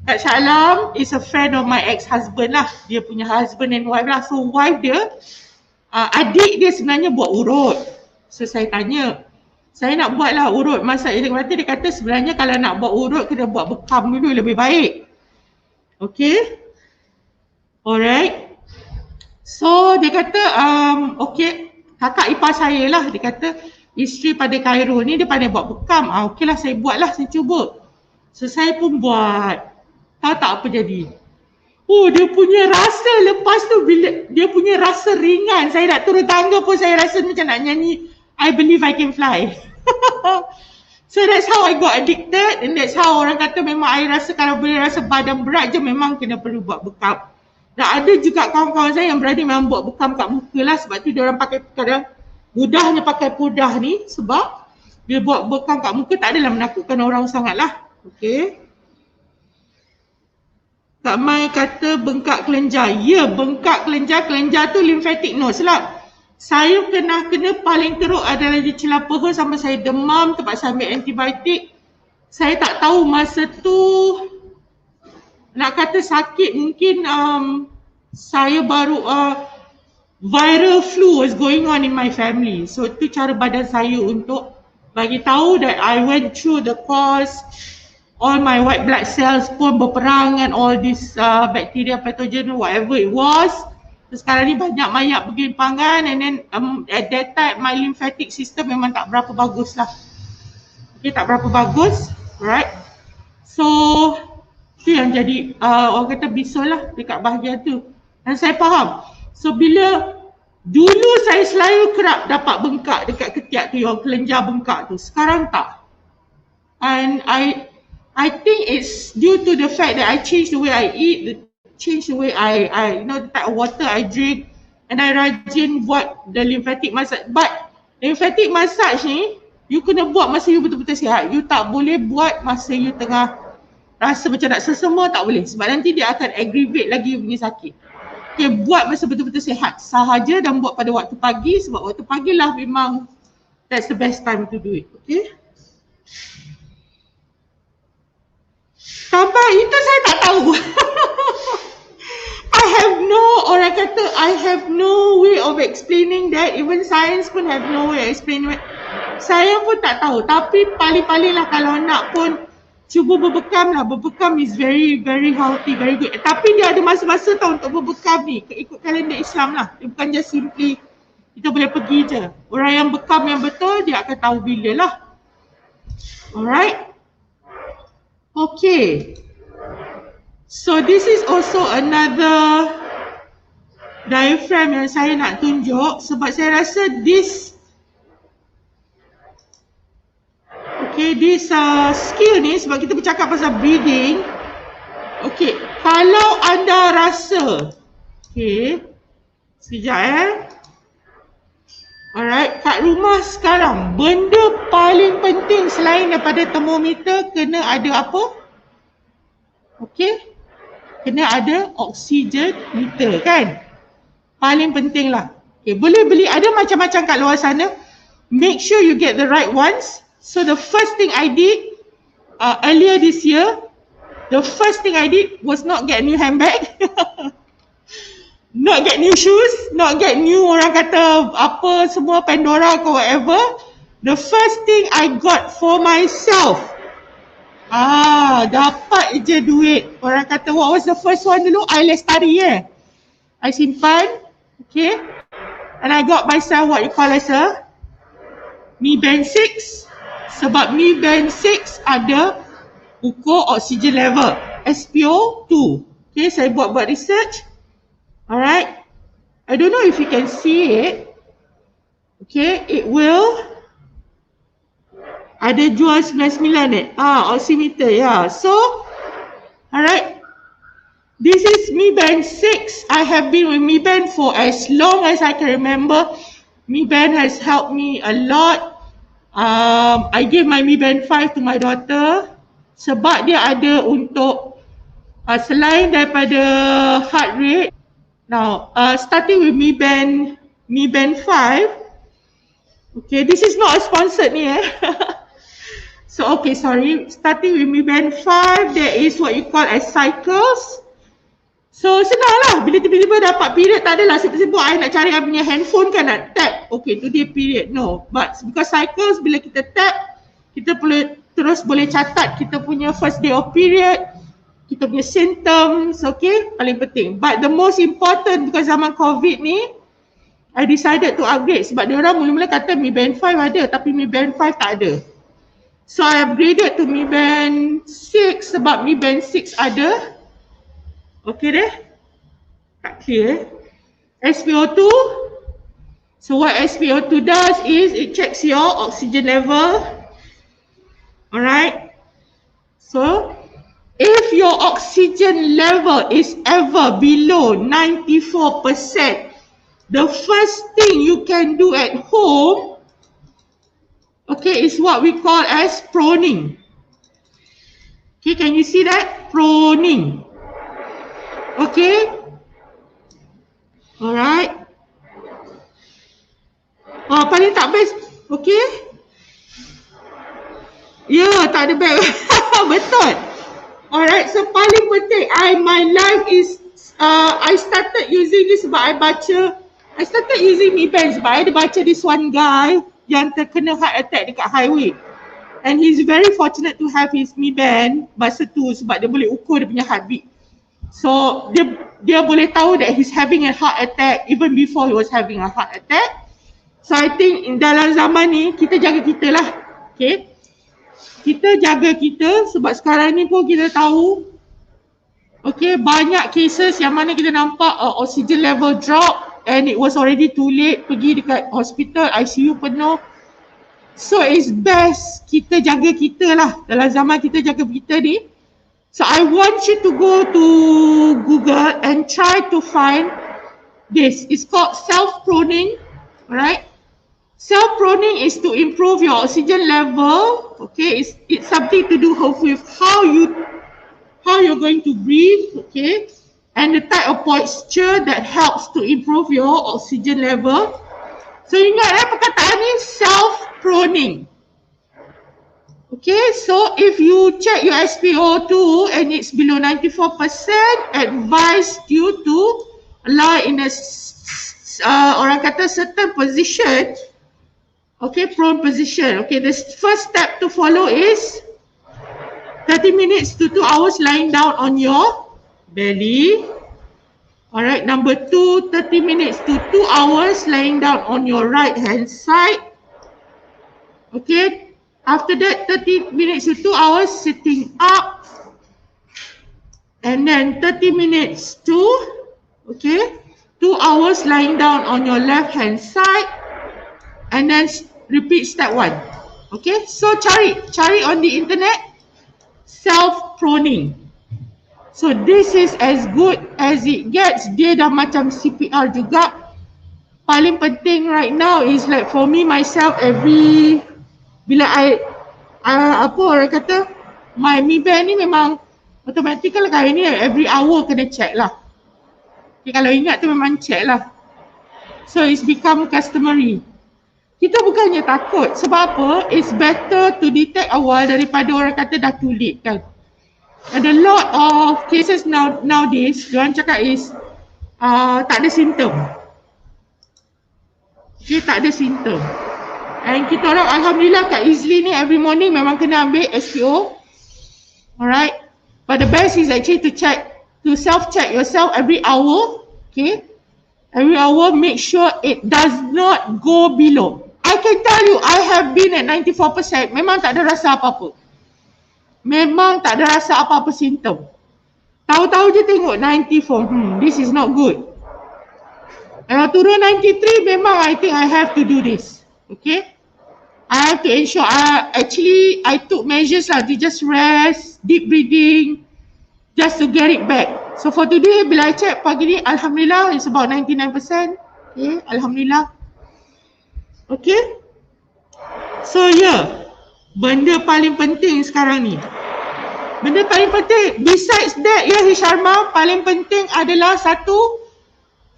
Speaker 3: kat Shah Alam is a friend of my ex-husband lah. Dia punya husband and wife lah. So wife dia, adik dia sebenarnya buat urut. So saya tanya, saya nak buat lah urut masak dia kata, dia kata sebenarnya kalau nak buat urut kena buat bekam dulu lebih baik. Okay, alright. So dia kata okay, kakak ipar saya lah, dia kata isteri pada Cairo ni dia pandai buat bekam. Okay lah, saya buat lah, saya cuba. So saya pun buat. Tahu tak apa jadi? Oh, dia punya rasa lepas tu, bila dia punya rasa ringan, saya nak turun tangga pun saya rasa macam nak nyanyi I Believe I Can Fly. So that's how I got addicted, and that's how orang kata memang I rasa kalau boleh rasa badan berat je memang kena perlu buat bekam. Dan ada juga kawan-kawan saya yang berani memang buat bekam kat muka lah, sebab tu diorang pakai kadang mudahnya pakai pudah ni, sebab dia buat bekam kat muka tak adalah menakutkan orang sangat lah. Okay. Kak Mai kata bengkak kelenjar. Ya, bengkak kelenjar tu lymphatic node lah. Saya kena paling teruk adalah di celah peha sampai saya demam, terpaksa ambil antibiotik. Saya tak tahu masa tu nak kata sakit, mungkin saya baru viral flu was going on in my family. So tu cara badan saya untuk bagi tahu that I went through the course. All my white blood cells pun berperang dengan all this bacteria, pathogen, whatever it was. So, sekarang ni banyak mayat bergelimpangan, and then at that time my lymphatic system memang tak berapa bagus lah. Okay, tak berapa bagus, right? So tu yang jadi orang kata bisul lah dekat bahagian tu. Dan saya faham. So bila dulu saya selalu kerap dapat bengkak dekat ketiak tu, yang kelenjar bengkak tu. Sekarang tak. And I think it's due to the fact that I changed the way I eat, change the way I the type of water I drink, and I rajin buat the lymphatic massage. But lymphatic massage ni, you kena buat masa you betul-betul sihat. You tak boleh buat masa you tengah rasa macam nak sesama, tak boleh. Sebab nanti dia akan aggravate lagi you punya sakit. Okay, buat masa betul-betul sihat sahaja, dan buat pada waktu pagi, sebab waktu pagi lah memang that's the best time to do it. Okay. Sampai itu saya tak tahu. I have no way of explaining that. Even science pun have no way of explaining it. Saya pun tak tahu. Tapi paling-paling lah kalau nak pun cuba berbekam lah. Berbekam is very very healthy, very good. Tapi dia ada masa-masa tau untuk berbekam ni. Ikut kalender Islam lah. Dia bukan just simply kita boleh pergi je. Orang yang bekam yang betul, dia akan tahu bila lah. Alright. Okay. So this is also another diaphragm yang saya nak tunjuk sebab saya rasa this skill ni sebab kita bercakap pasal breathing. Okay, kalau anda rasa sekejap alright, kat rumah sekarang benda paling penting selain daripada termometer kena ada apa? Kena ada oksigen meter kan? Paling penting lah. Boleh beli, ada macam-macam kat luar sana. Make sure you get the right ones. So the first thing I did earlier this year, the first thing I did was not get new handbag. Not get new shoes, not get new orang kata apa semua Pandora ke whatever. The first thing I got for myself, dapat je duit. Orang kata what was the first one dulu? Eyelash tari I simpan, and I got myself what you call as a Mi Band 6. Sebab Mi Band 6 ada ukur oxygen level, SpO2. Saya buat research. Alright, I don't know if you can see it. It will ada jual 99 oximeter So, alright, this is Mi Band 6. I have been with Mi Band for as long as I can remember. Mi Band has helped me a lot. I gave my Mi Band 5 to my daughter sebab dia ada untuk selain daripada heart rate. Now, starting with Mi Band 5. This is not a sponsored ni So, sorry. Starting with Mi Band 5, there is what you call as cycles. So, senang lah. Bila tiba-tiba dapat period, tak adalah sibuk-sibuk I nak cari I punya handphone kan nak tap. Today period. No. But because cycles, bila kita tap, kita boleh catat kita punya first day of period, kita punya symptoms, paling penting. But the most important, because zaman COVID ni, I decided to upgrade sebab dia orang mula-mula kata Mi Band 5 ada, tapi Mi Band 5 tak ada. So I upgraded to Mi Band 6 sebab Mi Band 6 ada. Tak clear SpO2. So what SpO2 does is it checks your oxygen level. Alright. So if your oxygen level is ever below 94%, the first thing you can do at home, is what we call as pruning. Can you see that? Pruning. Alright. Paling tak best. Tak ada bag. Betul. Alright, so paling penting, my life is, I started using this sebab I started using Mi Band sebab I ada baca this one guy yang terkena heart attack dekat highway. And he's very fortunate to have his Mi Band masa tu sebab dia boleh ukur dia punya heartbeat. So, dia boleh tahu that he's having a heart attack even before he was having a heart attack. So, I think dalam zaman ni, kita jaga kita lah. Kita jaga kita sebab sekarang ni pun kita tahu banyak cases yang mana kita nampak oxygen level drop and it was already too late, pergi dekat hospital, ICU penuh. So it's best kita jaga kita lah dalam zaman kita jaga kita ni. So I want you to go to Google and try to find this. It's called self-pruning, alright? Self-pruning is to improve your oxygen level. It's something to do with how you're going to breathe, and the type of posture that helps to improve your oxygen level. So ingat perkataan ni self-pruning. So if you check your SpO2 and it's below 94%, advise you to lie in a orang kata certain position. Prone position. The first step to follow is 30 minutes to 2 hours lying down on your belly. Alright, number 2, 30 minutes to 2 hours lying down on your right hand side. Okay, after that 30 minutes to 2 hours sitting up. And then 30 minutes to, okay, 2 hours lying down on your left hand side. And then repeat step 1. Okay, so cari on the internet, self-proning. So this is as good as it gets. Dia dah macam CPR juga. Paling penting right now is like for me myself, bila apa orang kata, my Mi Band ni memang automatically kali ni every hour kena check lah. Okay, kalau ingat tu memang check lah. So it's become customary. Kita bukannya takut. Sebab apa? It's better to detect awal daripada orang kata dah too late kan. Ada lot of cases nowadays, diorang cakap is tak ada simptom. Okay, tak ada simptom. And kita orang alhamdulillah kat Easily ni every morning memang kena ambil SPO. Alright. But the best is actually to self-check yourself every hour. Okay. Every hour make sure it does not go below. I can tell you, I have been at 94%. Memang tak ada rasa apa-apa. Memang tak ada rasa apa-apa simptom. Tahu-tahu je tengok 94. This is not good. Kalau turun 93, memang I think I have to do this. Okay? I have to ensure. I took measures lah to just rest, deep breathing, just to get it back. So for today, bila I check pagi ni, alhamdulillah, it's about 99%. Okay, alhamdulillah. Okay? So yeah, benda paling penting sekarang ni. Benda paling penting, besides that ya Hisharma, paling penting adalah satu,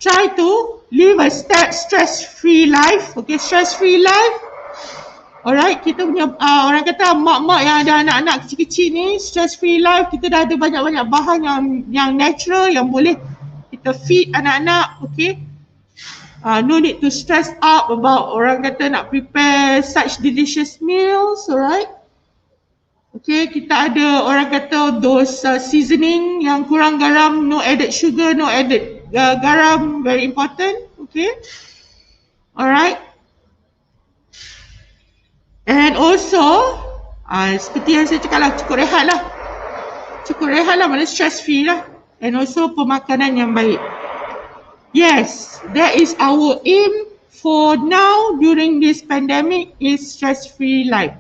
Speaker 3: try to live a stress-free life. Okay, stress-free life. Alright, kita punya orang kata mak-mak yang ada anak-anak kecil-kecil ni, stress-free life, kita dah ada banyak-banyak bahan yang natural yang boleh kita feed anak-anak. Okay. No need to stress up about orang kata nak prepare such delicious meals, alright? Okay, kita ada orang kata those seasoning yang kurang garam, no added sugar, no added garam, very important, okay? Alright? And also, seperti yang saya cakap lah, cukup rehat lah. Cukup rehat lah, mana stress free lah. And also pemakanan yang baik. Yes, that is our aim for now during this pandemic is stress-free life.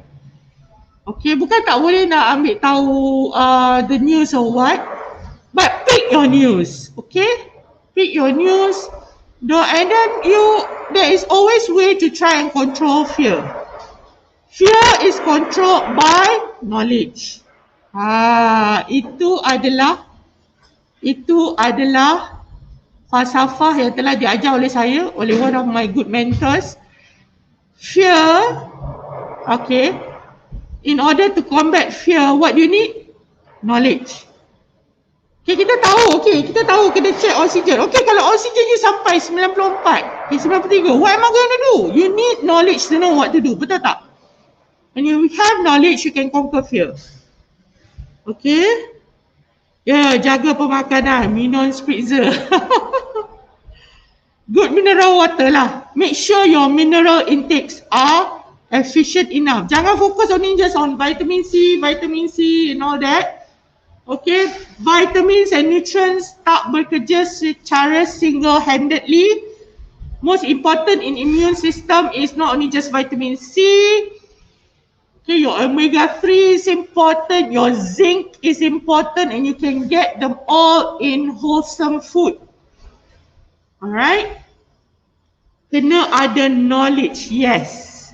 Speaker 3: Okay, bukan tak boleh nak ambil tahu the news or what, but pick your news, okay? Pick your news, and then there is always way to try and control fear. Fear is controlled by knowledge. Itu adalah falsafah yang telah diajar oleh saya, oleh one of my good mentors. Fear, okay, in order to combat fear, what do you need? Knowledge. Okay, kita tahu kena check oxygen. Okay, kalau oxygennya sampai 94, 93, what am I going to do? You need knowledge to know what to do, betul tak? When you have knowledge, you can conquer fear. Okay? Jaga pemakanan, minum spritzer. Good mineral water lah. Make sure your mineral intakes are efficient enough. Jangan fokus just on vitamin C and all that. Okay, vitamins and nutrients tak bekerja secara single-handedly. Most important in immune system is not only just vitamin C. Okay, your omega-3 is important, your zinc is important, and you can get them all in wholesome food. Alright? Kena ada knowledge, yes.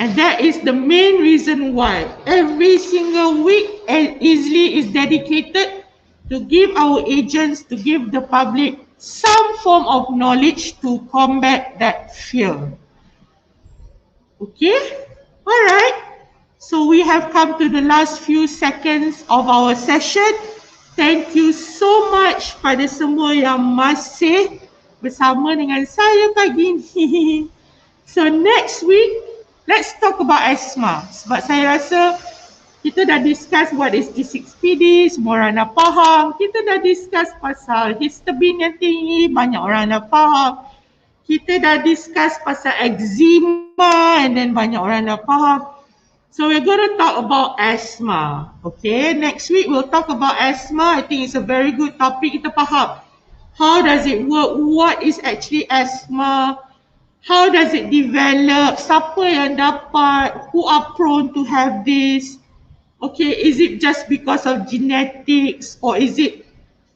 Speaker 3: And that is the main reason why every single week Easily is dedicated to give our agents, to give the public some form of knowledge to combat that fear. Okay? Alright. So we have come to the last few seconds of our session. Thank you so much pada semua yang masih bersama dengan saya pagi ni. So next week, let's talk about asthma. Sebab saya rasa Kita dah discuss what is G6PD, semua orang dah faham. Kita dah discuss pasal histamine yang tinggi, banyak orang dah faham. Kita dah discuss pasal eczema and then banyak orang dah faham. So we're going to talk about asthma. Okay, next week we'll talk about asthma. I think it's a very good topic. Kita faham how does it work, what is actually asthma, how does it develop, siapa yang dapat, who are prone to have this. Okay, is it just because of genetics or is it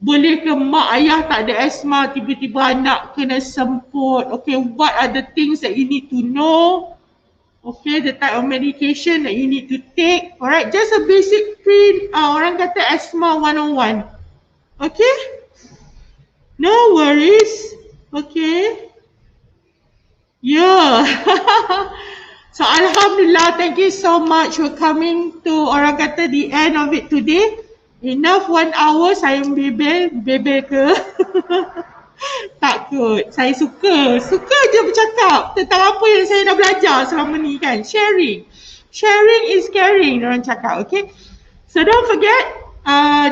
Speaker 3: boleh ke mak ayah tak ada asthma, tiba-tiba anak kena semput. Okay, what are the things that you need to know? Okay, the type of medication that you need to take. Alright, just a basic orang kata asthma 101. Okay? No worries. Okay. Yeah. So Alhamdulillah, thank you so much for coming to orang kata the end of it today. Enough 1 hour saya bebel ke? Takut, saya suka je bercakap tentang apa yang saya dah belajar selama ni kan. Sharing is caring, orang cakap, okay. So don't forget,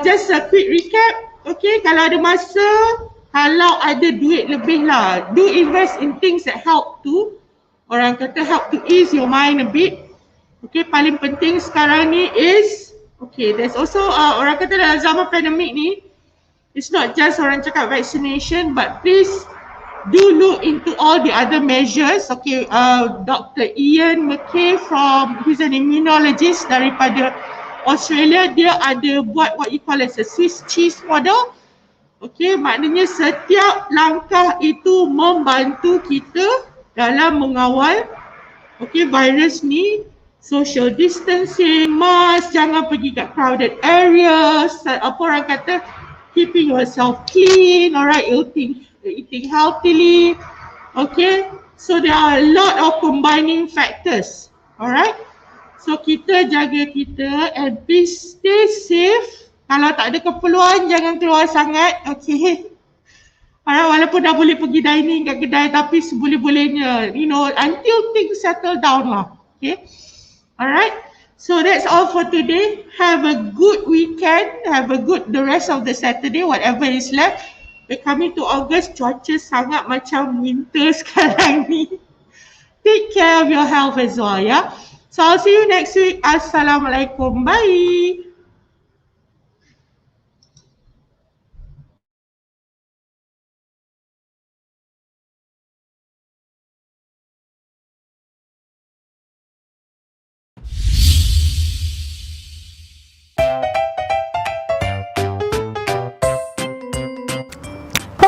Speaker 3: just a quick recap, okay. Kalau ada masa, kalau ada duit lebih lah, do invest in things that help to, orang kata help to ease your mind a bit. Okay, paling penting sekarang ni is, okay, there's also orang kata dalam zaman pandemik ni, it's not just orang cakap vaccination, but please do look into all the other measures. Okay, Dr. Ian McKay who's an immunologist daripada Australia, dia ada buat what you call as a Swiss cheese model. Okay, maknanya setiap langkah itu membantu kita dalam mengawal virus ni. Social distancing, mask, jangan pergi kat crowded areas, apa orang kata, keeping yourself clean, alright, eating healthily, okay. So there are a lot of combining factors, alright. So kita jaga kita and please stay safe. Kalau tak ada keperluan, jangan keluar sangat, okay. Alright, walaupun dah boleh pergi dining kat kedai, tapi seboleh-bolehnya, until things settle down lah, okay. Alright. So that's all for today. Have a good weekend. Have a good the rest of the Saturday, whatever is left. We're coming to August. Cuaca sangat macam winter sekarang ni. Take care of your health as well, yeah. So I'll see you next week. Assalamualaikum. Bye.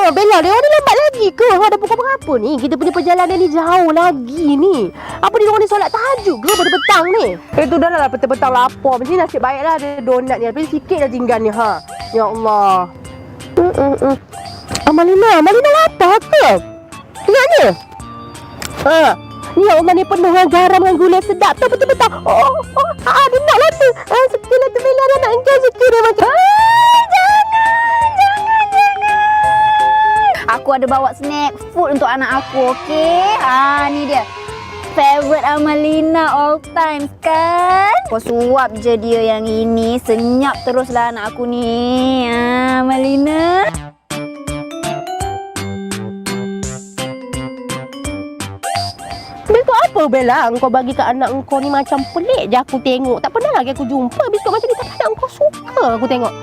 Speaker 1: Bella, dia ni lambat lagi ke? Dah pukul berapa ni? Kita punya perjalanan ni jauh lagi ni. Apa dia orang ni solat tahajud ke pada petang ni? Itu dah lah petang-petang lapar. Mesti nasib baiklah ada donat ni. Tapi sikit dah tinggal ni, ha. Ya Allah. Amalina lapar ke? Ingat ni? Ya Allah, ni penuh dengan garam dengan gula sedap tu betul-betul. Dia nak lah tu. Sikit lah tu Bella, dia nak engkau sikit dia macam.
Speaker 2: Aku ada bawa snack food untuk anak aku, okey? Ni dia. Favorite Amalina all time kan? Kau suap je dia yang ini. Senyap teruslah anak aku ni. Amalina.
Speaker 1: Biskut apa Bella? Kau bagi ke anak kau ni macam pelik je aku tengok. Tak pernah lagi aku jumpa biskut macam ni. Tapi anak kau suka aku tengok.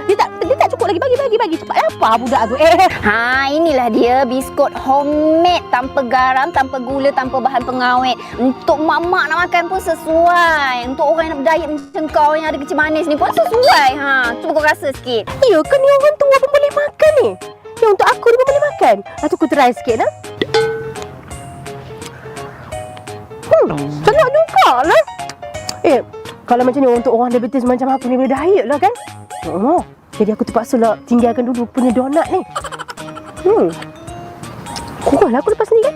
Speaker 1: Dia tak cukup lagi. Bagi. Cepat lapar budak tu.
Speaker 2: Inilah dia biskut homemade. Tanpa garam, tanpa gula, tanpa bahan pengawet. Untuk mak-mak nak makan pun sesuai. Untuk orang yang nak berdiet macam kau yang ada kecil manis ni pun sesuai. Cuba kau rasa sikit.
Speaker 1: Ya kan ni orang tua pun boleh makan ni. Ya untuk aku ni pun boleh makan. Tu aku try sikit lah. Sedap jugalah. Kalau macam ni untuk orang diabetes macam aku ni boleh diet lah kan? Jadi aku terpaksa lah tinggalkan dulu punya donat ni. Kurang lah aku lepas ni kan?